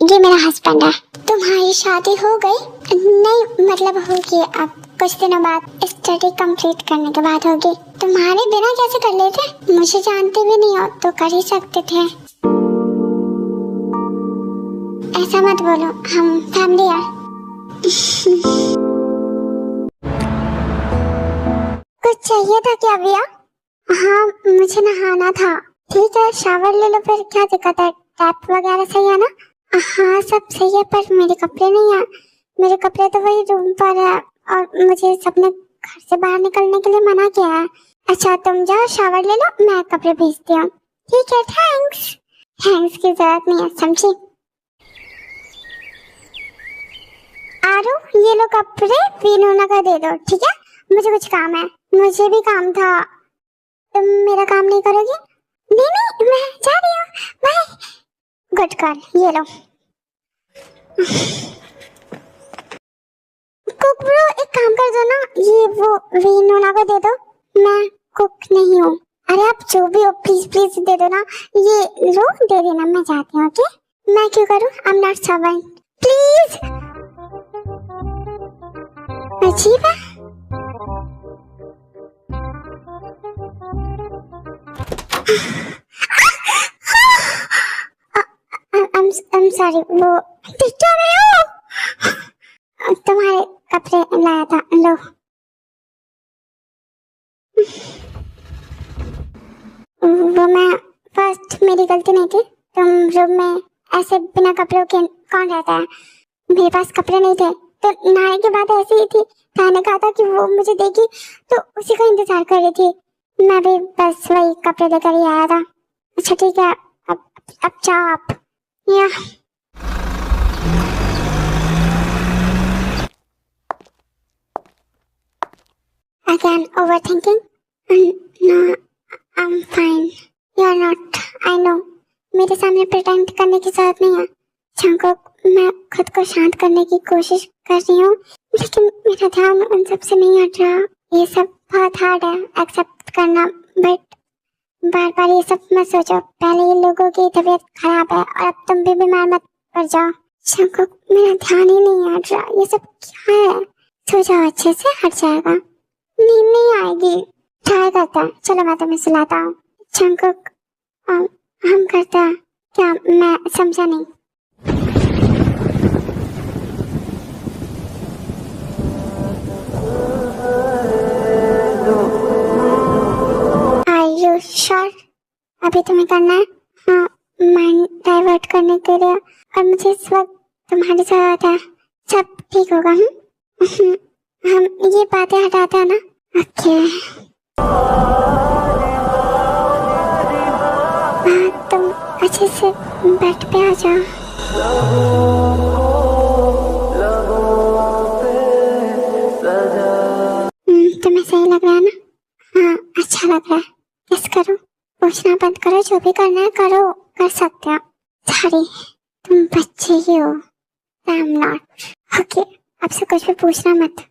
ये मेरा हस्बैंड है। तुम्हारी शादी हो गई? नहीं मतलब होगी, अब कुछ दिनों बाद, स्टडी कंप्लीट करने के बाद होगी। तुम्हारे बिना कैसे कर लेते? मुझे जानते भी नहीं हो तो कर ही सकते थे। ऐसा मत बोलो, हम फैमिली है। कुछ चाहिए था क्या भैया? हाँ मुझे नहाना था। ठीक है शावर ले लो, फिर क्या दिक्कत है? टैप वगैरह सही है ना? हाँ सब सही है, पर मेरे कपड़े नहीं है। मेरे कपड़े तो वही रूम पर है, और मुझे सबने घर से बाहर निकलने के लिए मना किया है। अच्छा तुम जाओ शावर ले लो, मैं कपड़े भेजती हूँ। ठीक है, थैंक्स। थैंक्स की जरूरत नहीं है, समझी? आरू ये लो कपड़े विनोना का दे दो, ठीक है? मुझे कुछ काम है, मुझे भी काम था। तुम मेरा काम नहीं करोगी? नहीं नहीं, मैं जा रही हूँ, बाय। गुड गर्ल, ये लो। कुक ब्रो एक काम कर दो ना, ये वो विनोना को दे दो, मैं कुक नहीं हूँ। अरे आप जो भी हो प्लीज प्लीज दे दो ना, ये लो दे देना, मैं जाती हूँ। ओके मैं क्यों करूँ, I am not servant, please. अजीब है। I'm sorry, वो टिकटॉक में हो, तुम्हारे कपड़े लाया था, लो। वो मैं फर्स्ट, मेरी गलती नहीं थी। तुम रूम में ऐसे बिना कपड़ों के कौन रहता है? मेरे पास कपड़े नहीं थे तो नहाने के बाद ऐसे ही थी। मैंने कहा था कि वो मुझे देगी तो उसी का इंतजार कर रही थी। मैं भी बस वही कपड़े लेकर ही आया था। अच्छा ठीक है, अब जाओ आप। या Again overthinking? No, I'm fine. You're not. I know. मेरे सामने प्रिटेंड करने की जरूरत नहीं है। जंगकुक, मैं खुद को शांत करने की कोशिश कर रही हूँ, लेकिन मेरा ध्यान उन सब से नहीं हट रहा। ये सब बहुत हार्ड है एक्सेप्ट करना, बट बार बार ये सब मत सोचो। पहले ये लोगों की तबीयत खराब है और अब तुम भी बीमार मत पड़ जाओ। जंगकुक, मेरा ध्यान ही नहीं हट रहा। ये सब क्या है? सो जाओ, अच्छे से हट जाएगा। नींद नहीं आएगी। ट्राई करता है, चलो मैं तुम्हें सुलाता हूँ। जंगकुक, हम करते हैं क्या? मैं समझा नहीं। Are you sure? अभी तुम्हें करना है? हाँ, माइंड डाइवर्ट करने के लिए, और मुझे इस वक्त तुम्हारी जरूरत है। सब ठीक होगा। हम ये बातें हटाते हैं ना? ओके। तुम अच्छे से बेड पे आ जाओ। तुम्हें सही लग रहा है ना? हाँ अच्छा लग रहा है। किस करूं? पूछना बंद करो, जो भी करना है करो, कर सकते हो। सॉरी, तुम बच्चे ही हो। I am not. ओके, अब से कुछ भी पूछना मत।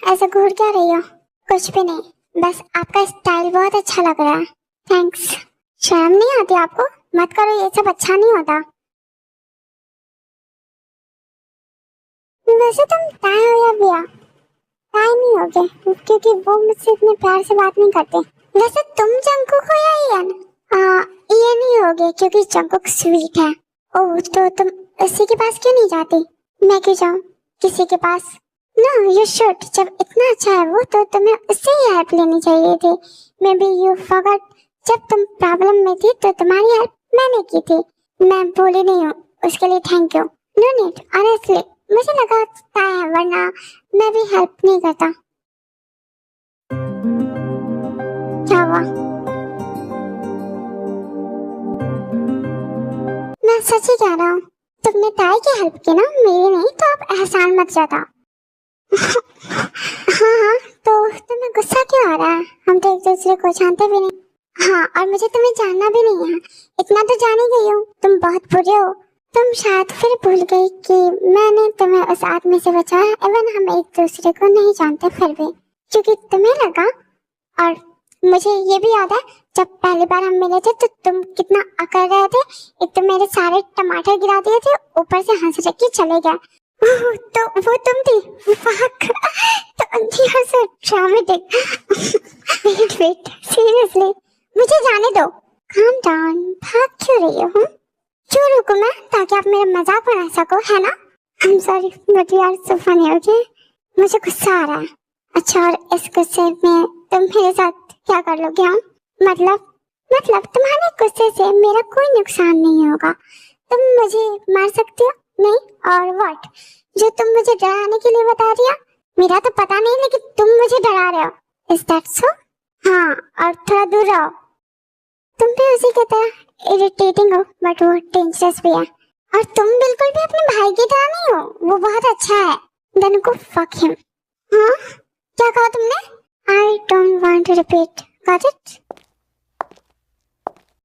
ऐसा घूर क्या रही हो? कुछ भी नहीं, बस आपका स्टाइल बहुत अच्छा लग रहा है। थैंक्स। शर्म नहीं आती आपको? मत करो, ये सब अच्छा नहीं होता। वैसे तुम ताई हो या बिया? ताई नहीं होगे, क्योंकि वो मुझसे इतने प्यार से बात नहीं करते। वैसे तुम जंगकुक हो या इयन? ये नहीं होगे क्योंकि जंगकुक स्वीट है। ओह, तो तुम उसी के पास क्यों नहीं जाती? मैं क्यों जाऊँ किसी के पास? No, you should. जब इतना अच्छा है वो, तो तुम्हें उससे ही हेल्प लेनी चाहिए थी। Maybe you forgot. जब तुम प्रॉब्लम में थी तो तुम्हारी हेल्प मैंने की थी। मैं भूली नहीं हूँ, उसके लिए thank you. No need, honestly. मुझे लगा है, वरना मैं भी हेल्प नहीं करता। क्या हुआ? मैं सच ही कह रहा हूँ, तुमने ताई की हेल्प की ना, मेरी नहीं, तो अब एहसान मत जता। हाँ, तो तुम्हें गुस्सा क्यों आ रहा है? हम तो एक दूसरे को जानते भी नहीं। हाँ, और मुझे तुम्हें जानना भी नहीं है। इतना तो जान ही गई हूँ, तुम बहुत बुरे हो। तुम शायद फिर भूल गई कि मैंने तुम्हें उस आदमी से बचाया। इवन हम एक दूसरे को नहीं जानते फिर भी, क्योंकि तुम्हें लगा, और मुझे ये भी याद है जब पहली बार हम मिले थे तो तुम कितना अकड़ रहे थे। एक तो मेरे सारे टमाटर गिरा दिए थे, ऊपर से हंस रख के चले गए। तो वो तुम थी? Fuck. तो you're so dramatic. Wait, seriously. मुझे जाने दो। Calm down. भाग क्यों रही हो? क्यों रुकूं मैं ताकि आप मेरा मजाक बना सको, है ना? I'm sorry, but you are so funny, okay? मुझे गुस्सा आ रहा है। अच्छा, और इस गुस्से में तुम मेरे साथ क्या कर लोगे? हाँ, मतलब तुम्हारे गुस्से से मेरा कोई नुकसान नहीं होगा। तुम मुझे मार सकती हो? नहीं। और व्हाट? जो तुम मुझे डराने के लिए बता रही हो? मेरा तो पता नहीं, लेकिन तुम मुझे डरा रहे हो। Is that so? हाँ, और थोड़ा दूर रहो। तुम भी उसी की तरह इरिटेटिंग हो, बट वो डेंजरस भी है। और तुम बिल्कुल भी अपने भाई की तरह नहीं हो, वो बहुत अच्छा है। Then go fuck him. हाँ? क्या कहा तुमने? I don't want to repeat. Got it?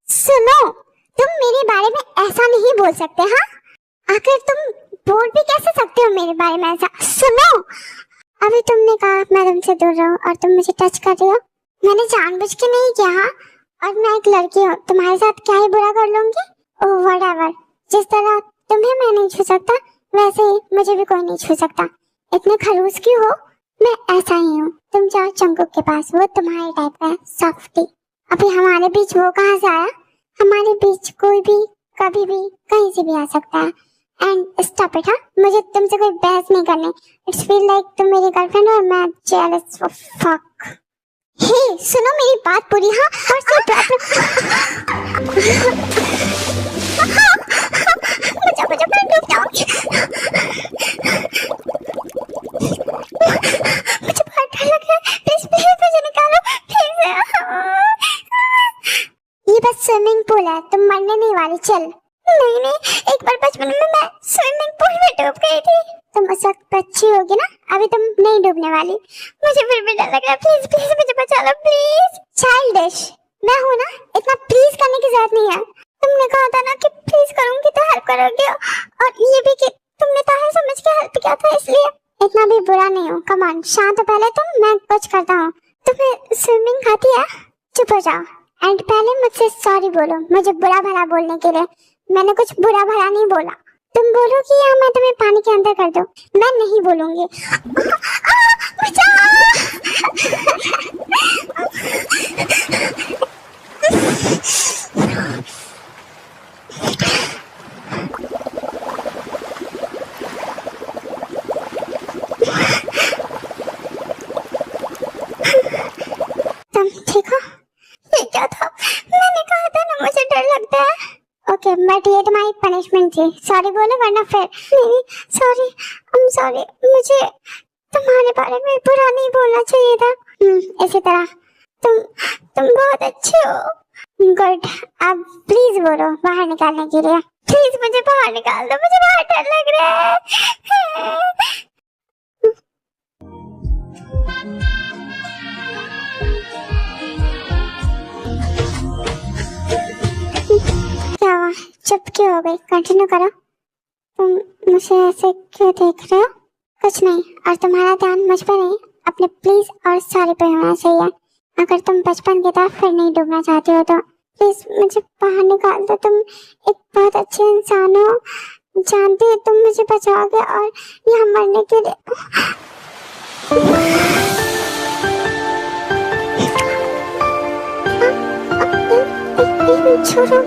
सुनो, तुम मेरे बारे में ऐसा नहीं बोल सकते। हाँ, आखिर तुम बोल भी कैसे सकते हो मेरे बारे में ऐसा? सुनो, अभी तुमने कहा मैं तुमसे दूर रहूं और तुम मुझे टच कर रही हो। मैंने जानबूझ के नहीं किया। हाँ, और मैं एक लड़की हूँ, तुम्हारे साथ क्या ही बुरा कर लूंगी? ओह व्हाटएवर। जिस तरह तुम्हें मैं नहीं छू सकता, वैसे ही मुझे भी कोई नहीं छू सकता। इतने खड़ूस क्यों हो? मैं ऐसा ही हूँ। तुम जाओ जंगकुक के पास, वो तुम्हारे टाइप का है, सॉफ्टी। अभी हमारे बीच वो कहाँ से आया? हमारे बीच कोई भी कभी भी कहीं से भी आ सकता है। And stop it. हाँ, मुझे तुमसे कोई बहस नहीं करनी। इट्स फील लाइक तुम मेरी गर्लफ्रेंड और मैं जेलस फॉर फक। हे, सुनो मेरी बात पूरी। हाँ, और सिर्फ मुझे मैं डूब जाऊंगी। मुझे बहुत डर लग रहा है। प्लीज मुझे निकालो प्लीज। ये बस स्विमिंग पूल है, तुम मरने नहीं वाली। चल। नहीं, एक बार बचपन में मैं स्विमिंग पूल में डूब गई थी। तुम उस वक्त बच्ची होगी ना, अभी तुम नहीं डूबने वाली। मुझे फिर भी डर लग रहा है। प्लीज मुझे बचा लो प्लीज। चाइल्डिश मैं हूँ ना, इतना प्लीज करने की जरूरत नहीं है। तुमने कहा था ना कि प्लीज करूंगी तो हेल्प करोगे, और ये भी कि तुमने तो है समझ के हेल्प किया था, इसलिए इतना भी बुरा नहीं हो। कम ऑन, शांत हो पहले तुम, मैं कुछ करता हूँ। तुम्हें स्विमिंग आती है? चुप हो जाओ एंड पहले मुझसे सॉरी बोलो मुझे बुरा भला बोलने के लिए। मैंने कुछ बुरा भला नहीं बोला। तुम बोलो कि या मैं तुम्हें पानी के अंदर कर दूं। मैं नहीं बोलूंगी। तुम ठीक हो? ये क्या था? मैंने कहा था ना मुझे डर लगता है। ओके, बट ये तुम्हारी पनिशमेंट थी। सॉरी बोलो वरना फिर। नहीं, सॉरी, आई एम सॉरी। मुझे तुम्हारे बारे में बुरा नहीं बोलना चाहिए था। इसी तरह तुम बहुत अच्छे हो। गुड, अब प्लीज बोलो बाहर निकालने के लिए। प्लीज मुझे बाहर निकाल दो, मुझे बहुत डर लग रहा है। क्या हुआ? चुप क्यों हो गई? कंटिन्यू करो। तुम मुझे ऐसे क्यों देख रहे हो? कुछ नहीं, और तुम्हारा ध्यान मुझ पर नहीं, अपने प्लीज और सॉरी पे होना चाहिए। अगर तुम बचपन की तरह फिर नहीं डूबना चाहते हो तो प्लीज मुझे बाहर निकाल दो। तुम एक बहुत अच्छे इंसान हो, जानती हो तुम मुझे बचाओगे और यहाँ मरने के लिए। छोड़ो।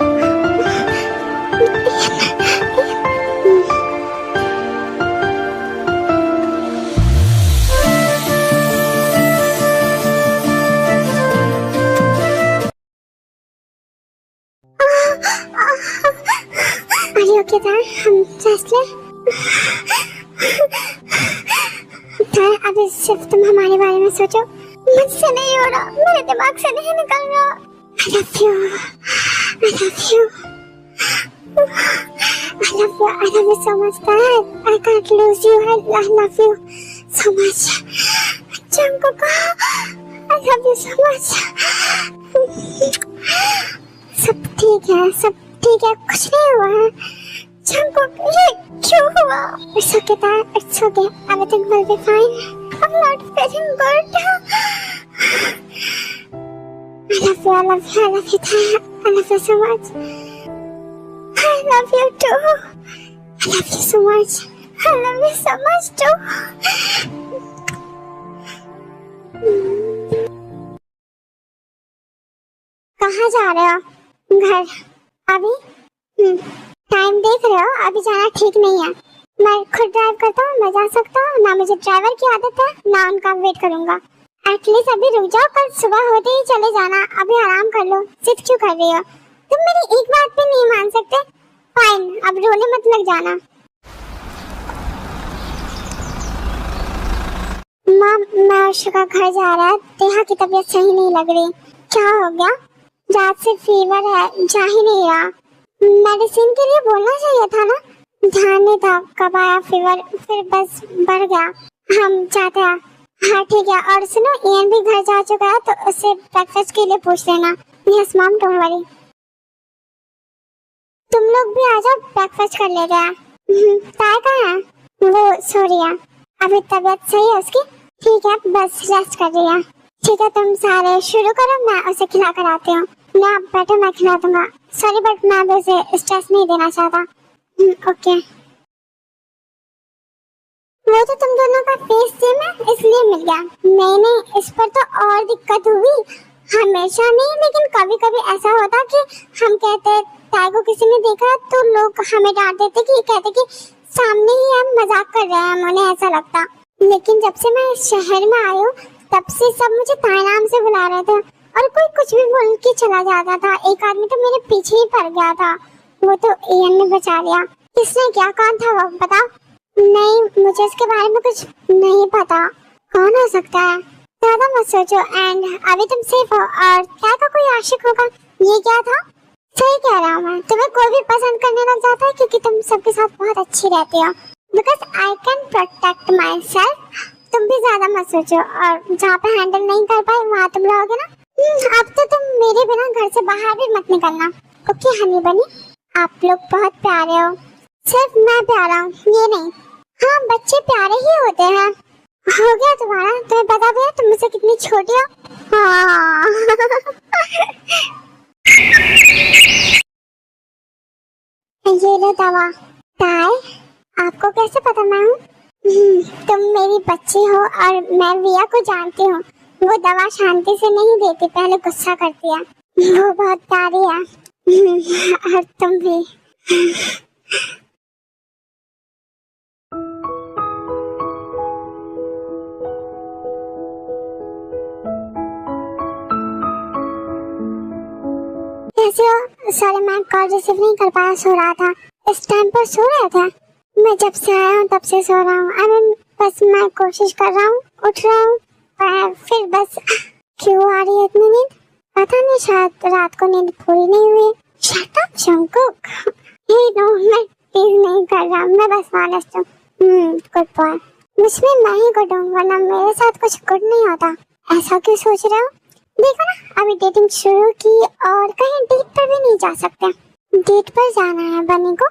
ओके तार, हम सांस ले। तार, अभी सिर्फ तुम हमारे बारे में सोचो। मुझसे नहीं हो रहा, मेरे दिमाग से नहीं निकल रहा। I love you. I love you. I love you. I love you so much, Dad. I can't lose you. I love you so much. Jungkook, I love you so much. सब ठीक है, कुछ नहीं हुआ है। Jungkook, ये क्यों हुआ? It's okay, Dad. It's okay. Everything will be fine. I'm not feeling good. I love you, I love you, I love you, I love you so much. I love you too. I love you so much. I love you so much too. कहाँ जा रहे हो? घर? अभी? Time देख रहे हो? अभी जाना ठीक नहीं है। मैं खुद ड्राइव करता हूँ, मैं जा सकता हूँ। ना मुझे ड्राइवर की आदत है, ना उनका वेट करूँगा। एटलीस्ट अभी रुक जाओ, कल सुबह होते ही चले जाना। अभी आराम कर लो, जिद क्यों कर रही हो? तुम मेरी एक बात भी नहीं मान सकते? फाइन, अब रोने मत लग जाना। माँ, मैं अर्श का घर जा रहा है। देहा की तबीयत सही नहीं लग रही। क्या हो गया? रात से फीवर है, जा ही नहीं रहा। मेडिसिन के लिए बोलना चाहिए था ना। ध्यान नहीं था कब आया फीवर, फिर बस बढ़ गया। हम जाते हैं। हाँ ठीक है। और सुनो, इयन भी घर जा चुका है, तो उससे ब्रेकफास्ट के लिए पूछ लेना। Yes mom, don't worry. तुम लोग भी आ जाओ, ब्रेकफास्ट कर लेते हैं। ताया कहाँ है? वो सो रही है। अभी तबीयत सही है उसकी? ठीक है, बस रेस्ट कर रही है। ठीक है, तुम सारे शुरू करो, मैं उसे खिला कर आती हूँ। ना आप बैठो, मैं खिला दूंगा। सॉरी बट मैं अभी उसे स्ट्रेस नहीं देना चाहता। ओके। वो तो तुम दोनों का फेस सेम है, इसलिए मिल गया। नहीं, इस पर तो और दिक्कत हुई। हमेशा नहीं, लेकिन कभी कभी ऐसा होता कि हम कहते ताई को किसी ने देखा तो लोग हमें डांट देते कि कहते कि सामने ही हम मजाक कर रहे हैं, उन्हें ऐसा लगता। लेकिन जब से मैं इस शहर में आई हूँ, तब से सब मुझे ताई नाम से बुला रहे थे, और कोई कुछ भी बोल के चला जाता था। एक आदमी तो मेरे पीछे ही पड़ गया था, वो तो इयन ने बचा लिया। किसने क्या कौन था वो बता? नहीं, मुझे इसके बारे में कुछ नहीं पता। कौन हो सकता है? ज्यादा मत सोचो। एंड अभी तुम सेफ हो, और क्या का कोई आशिक होगा। ये क्या था? सही कह रहा हूँ मैं, तुम्हें कोई भी पसंद करने लग जाता है क्योंकि तुम सबके साथ बहुत अच्छी रहती हो। Because I can protect my self. तुम भी ज्यादा मत सोचो, और जहाँ पे हैंडल नहीं कर पाए वहाँ तुम रहोगे ना। अब तो तुम मेरे बिना घर से बाहर भी मत निकलना। ओके हनी बनी, आप लोग बहुत प्यारे हो। सिर्फ मैं प्यारा हूँ ये नहीं। हाँ, बच्चे प्यारे ही होते हैं। हो गया तुम्हारा? तुम्हें पता भी है तुम मुझसे कितनी छोटी हो। हाँ। ये लो दवा। ताई, आपको कैसे पता मैं हूँ? तुम मेरी बच्ची हो, और मैं विया को जानती हूँ। वो दवा शांति से नहीं देती, पहले गुस्सा करती है। वो बहुत प्यारी है। और तुम भी। कैसे हो? सॉरी मैं कॉल रिसीव नहीं कर पाया, सो रहा था। इस टाइम पर सो रहे थे? मैं जब से आया हूँ तब से सो रहा हूँ। आई मीन बस मैं कोशिश कर रहा हूँ, उठ रहा हूँ, फिर बस क्यों आ रही है इतनी नींद पता नहीं। शायद रात को नींद पूरी नहीं हुई। Shut up Jungkook. नो, मैं टीज नहीं कर रहा, मैं बस ऑनेस्ट हूँ। Good boy. मुझमें मैं ही गुड हूँ, वरना मेरे साथ कुछ गुड नहीं होता। ऐसा क्यों सोच रहे हो? देखो ना, अभी डेटिंग शुरू की और कहीं डेट पर भी नहीं जा सकते। डेट पर जाना है बनी को,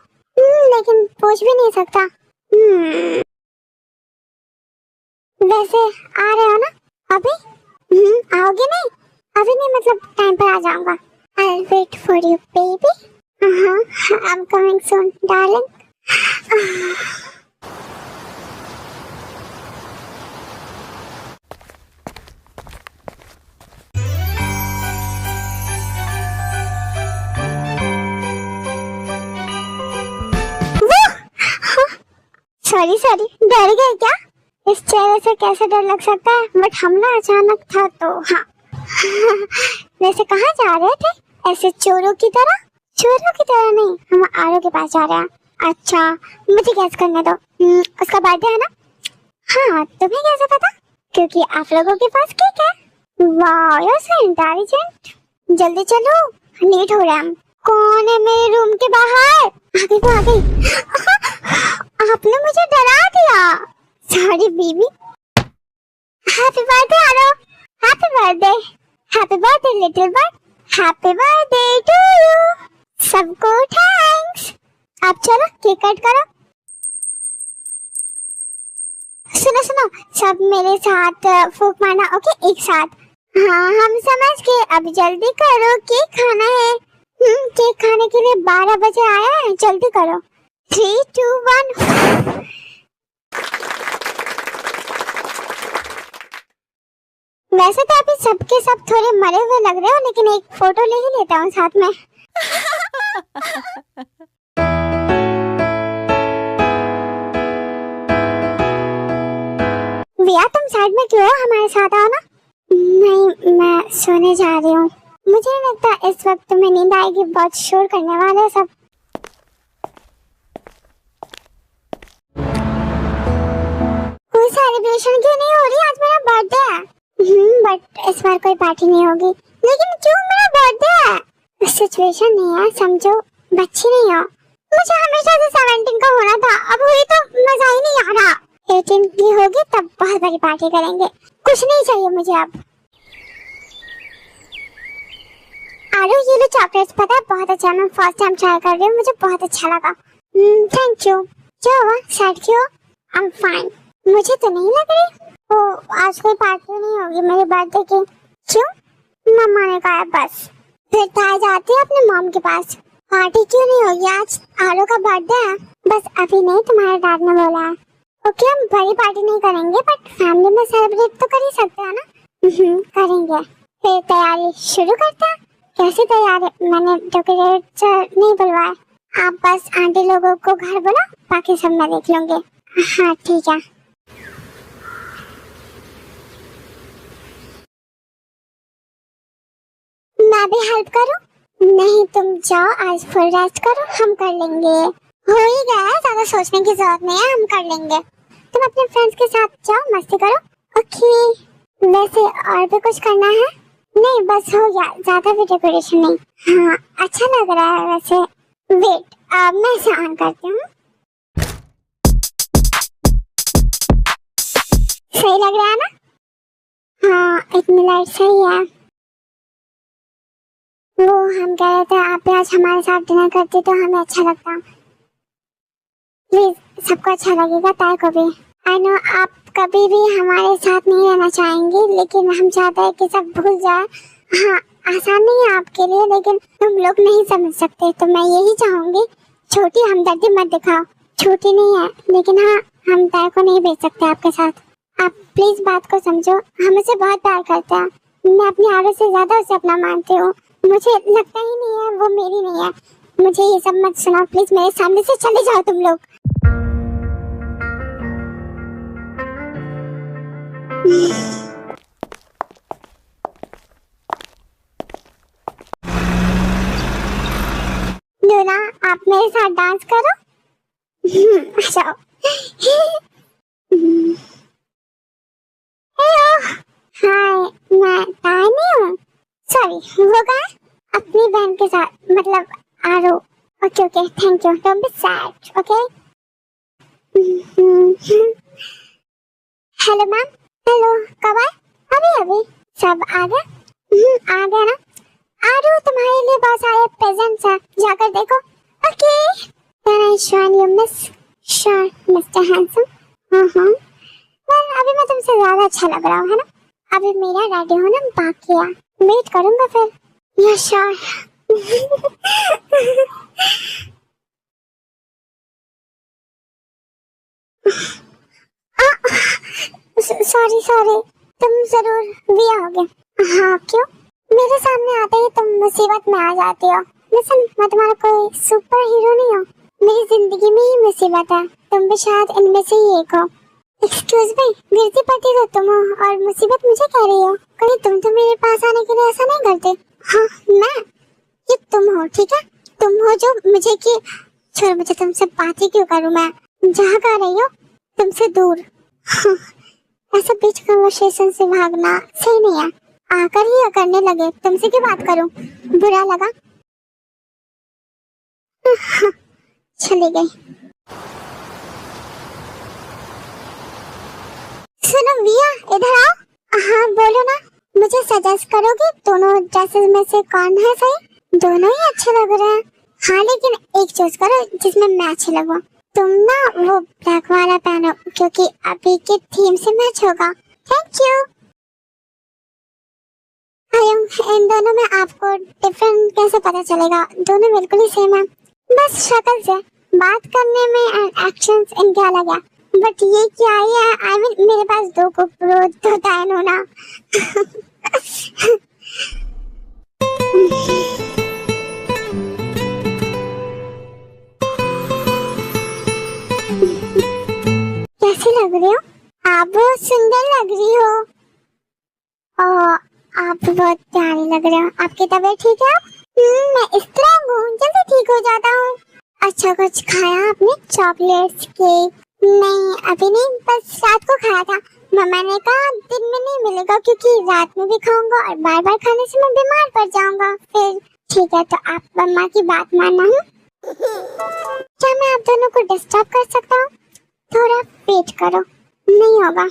लेकिन पूछ भी नहीं सकता। वैसे आ रहे हो ना अभी? आओगे नहीं? अभी नहीं, मतलब टाइम पर आ जाऊंगा। I'll wait for you, baby. I'm coming soon, darling. Sorry, डर गए क्या? इस चेहरे से कैसे डर लग सकता है? बट हमला अचानक था तो हाँ। वैसे कहाँ जा रहे थे? ऐसे चोरों की तरह? चोरों की तरह नहीं, हम आरो के पास जा रहे हैं। अच्छा, मुझे गैस करने दो। उसका बर्थडे है ना? हाँ, तुम्हें कैसे पता? क्योंकि आप लोगों के पास केक है। वाह, यू आर सो इंटेलिजेंट। जल्दी चलो, लेट हो रहा है। कौन है मेरे रूम के बाहर? आ गई। आपने मुझे डरा दिया। Sorry baby. Happy birthday Aro. Happy birthday. Happy birthday little bird. Happy birthday to you. सबको थैंक्स। अब चलो केक कट करो। सुनो, सब मेरे साथ फूक मारना। ओके, एक साथ। हाँ हम समझ गए, अब जल्दी करो, केक खाना है। केक खाने के लिए 12 बजे आया है, जल्दी करो। 3, 2, 1। वैसे तो अभी सबके सब थोड़े मरे हुए लग रहे हो, लेकिन एक फोटो ले ही लेता हूँ साथ में। विया तुम साइड में क्यों हो, हमारे साथ आओ ना। नहीं मैं सोने जा रही हूँ, मुझे नहीं लगता इस वक्त तुम्हें नींद आएगी, बहुत शोर करने वाले हैं सब। कोई सेलिब्रेशन क्यों नहीं हो रही, आज मेरा बर्थडे है। बट इस बार कोई पार्टी नहीं होगी। लेकिन क्यों, मेरा बर्थडे है। सिचुएशन नहीं है, समझो, बच्ची नहीं हो। मुझे हमेशा से 17 का होना था, अब हुई तो मजा ही नहीं आ रहा। 18 की होगी तब बहुत बड़ी पार्टी करेंगे। कुछ नहीं चाहिए मुझे अब। आलू ये लो चॉकलेट्स, पता है बहुत अच्छा, मैं फर्स्ट टाइम ट्राई कर रही हूँ, मुझे बहुत अच्छा लगा। Thank you. क्या हुआ, सैड क्यों? I am fine. मुझे तो नहीं लग रही। ओ आज कोई पार्टी नहीं होगी मेरे बर्थडे की। क्यों? मम्मा ने कहा बस। फिर तो आज आती है अपने मॉम के पास। पार्टी क्यों नहीं होगी, आज आलू का बर्थडे है। बस अभी नहीं, तुम्हारे डैड ने बोला है। ओके हम बड़ी पार्टी नहीं करेंगे, बट फैमिली में सेलिब्रेट तो कर ही सकते हैं ना। करेंगे। फिर तैयारी शुरू करते हैं। कैसी तैयारी? मैंने डेकोरेटर नहीं बुलवाया, आप बस आंटी लोगों को घर बुला, बाकी सब मैं देख लूंगी। हाँ ठीक है। मैं भी हेल्प करूं? नहीं तुम जाओ, आज फुल रेस्ट करो, हम कर लेंगे। हो ही गया है, ज्यादा सोचने की जरूरत नहीं है, हम कर लेंगे। तुम अपने फ्रेंड्स के साथ जाओ, मस्ती करो। ओके। वैसे और भी कुछ करना है? नहीं बस हो गया, ज्यादा भी डेकोरेशन नहीं। हाँ अच्छा लग रहा है वैसे। वेट मैं इसे ऑन करती हूँ। सही लग रहा है ना? हाँ इतनी लाइट सही है। वो हम कह रहे थे आप आज हमारे साथ डिनर करती तो हमें अच्छा लगता। प्लीज सबको अच्छा लगेगा, ताई को भी। आई नो आप कभी भी हमारे साथ नहीं रहना चाहेंगे, लेकिन हम चाहते हैं कि सब भूल जाए। हाँ आसान नहीं है आपके लिए, लेकिन तुम लोग नहीं समझ सकते, तो मैं यही चाहूंगी छोटी हमदर्दी मत दिखाओ। छोटी नहीं है, लेकिन हाँ हम ताई को नहीं भेज सकते आपके साथ। आप प्लीज बात को समझो, हम उसे बहुत प्यार करते हैं। मैं अपनी आदत से ज्यादा उसे अपना मानती हूँ। मुझे लगता ही नहीं है वो मेरी नहीं है। मुझे ये सब मत सुनाओ प्लीज, मेरे सामने से चले जाओ तुम लोग। लूना आप मेरे साथ डांस करो। जाओ। हाय मैं तानी हूँ। सॉरी वो कहा अपनी बहन के साथ, मतलब आरो। Okay okay thank you, don't be sad okay. Hello ma'am. Hello कब आए? अभी अभी। सब आ गए? आ गया ना। आरो तुम्हारे लिए बहुत सारे प्रेजेंट्स हैं, जाकर देखो। Okay. Can I Sean you miss Sean mister handsome? हाँ वेल अभी मैं तुमसे ज्यादा अच्छा लग रहा हूँ है ना। अभी मेरा रेडी होना बाकी है, वेट करूंगा फिर। या श्योर। सॉरी सॉरी, तुम जरूर विया होगे। हाँ क्यों? मेरे सामने आते ही तुम मुसीबत में आ जाती हो। लिसन मैं तुम्हारा कोई सुपर हीरो नहीं हूँ, मेरी जिंदगी में ही मुसीबत है, तुम भी शायद इनमें से ही एक हो। एक्सक्यूज मी, गिरती पड़ती तो तुम हो और मुसीबत मुझे कह रही हो। कहीं तुम तो मेरे पास आने के लिए ऐसा नहीं करते? हाँ मैं, ये तुम हो ठीक है, तुम हो जो मुझे कि छोड़, मुझे तुमसे बात ही क्यों करूँ मैं, जहाँ कह रही हो तुमसे दूर। हाँ, ऐसा बीच कन्वर्सेशन से भागना सही नहीं है। आकर ही करने लगे, तुमसे क्यों बात करूँ, बुरा लगा। हाँ, चली गई। सुनो विया इधर आओ। हाँ बोलो ना, मुझे सजेस्ट करोगे दोनों ड्रेसेस में से कौन है सही? दोनों ही अच्छे लग रहे हैं। हाँ लेकिन एक चूज करो जिसमें मैं अच्छी लगूं। तुम ना वो ब्लैक वाला पहनो, क्योंकि अभी के थीम से मैच होगा। Thank you. इन दोनों में आपको डिफरेंट कैसे पता चलेगा? दोनों बिल्कुल ही सेम है, बस शक्ल से। बात करने में एंड एक्शंस इनके अलग है, बट ये क्या है? आई मीन मेरे पास दो कुकरोच तो तैन होना। कैसी लग रही हो? आप बहुत सुंदर लग रही हो और आप बहुत प्यारी लग रहे हो। आपकी तबीयत ठीक है? मैं इस तरह हूँ, जल्दी ठीक हो जाता हूँ। अच्छा, कुछ खाया आपने? Chocolates, cake? नहीं अभी नहीं, बस रात को खाया था। मम्मा ने कहा दिन में नहीं मिलेगा क्योंकि रात में भी खाऊंगा और बार बार खाने से मैं बीमार पड़ जाऊंगा। फिर ठीक है, तो आप मम्मा की बात मानना है। क्या मैं आप दोनों को डिस्टर्ब कर सकता हूँ? थोड़ा वेट करो, नहीं होगा।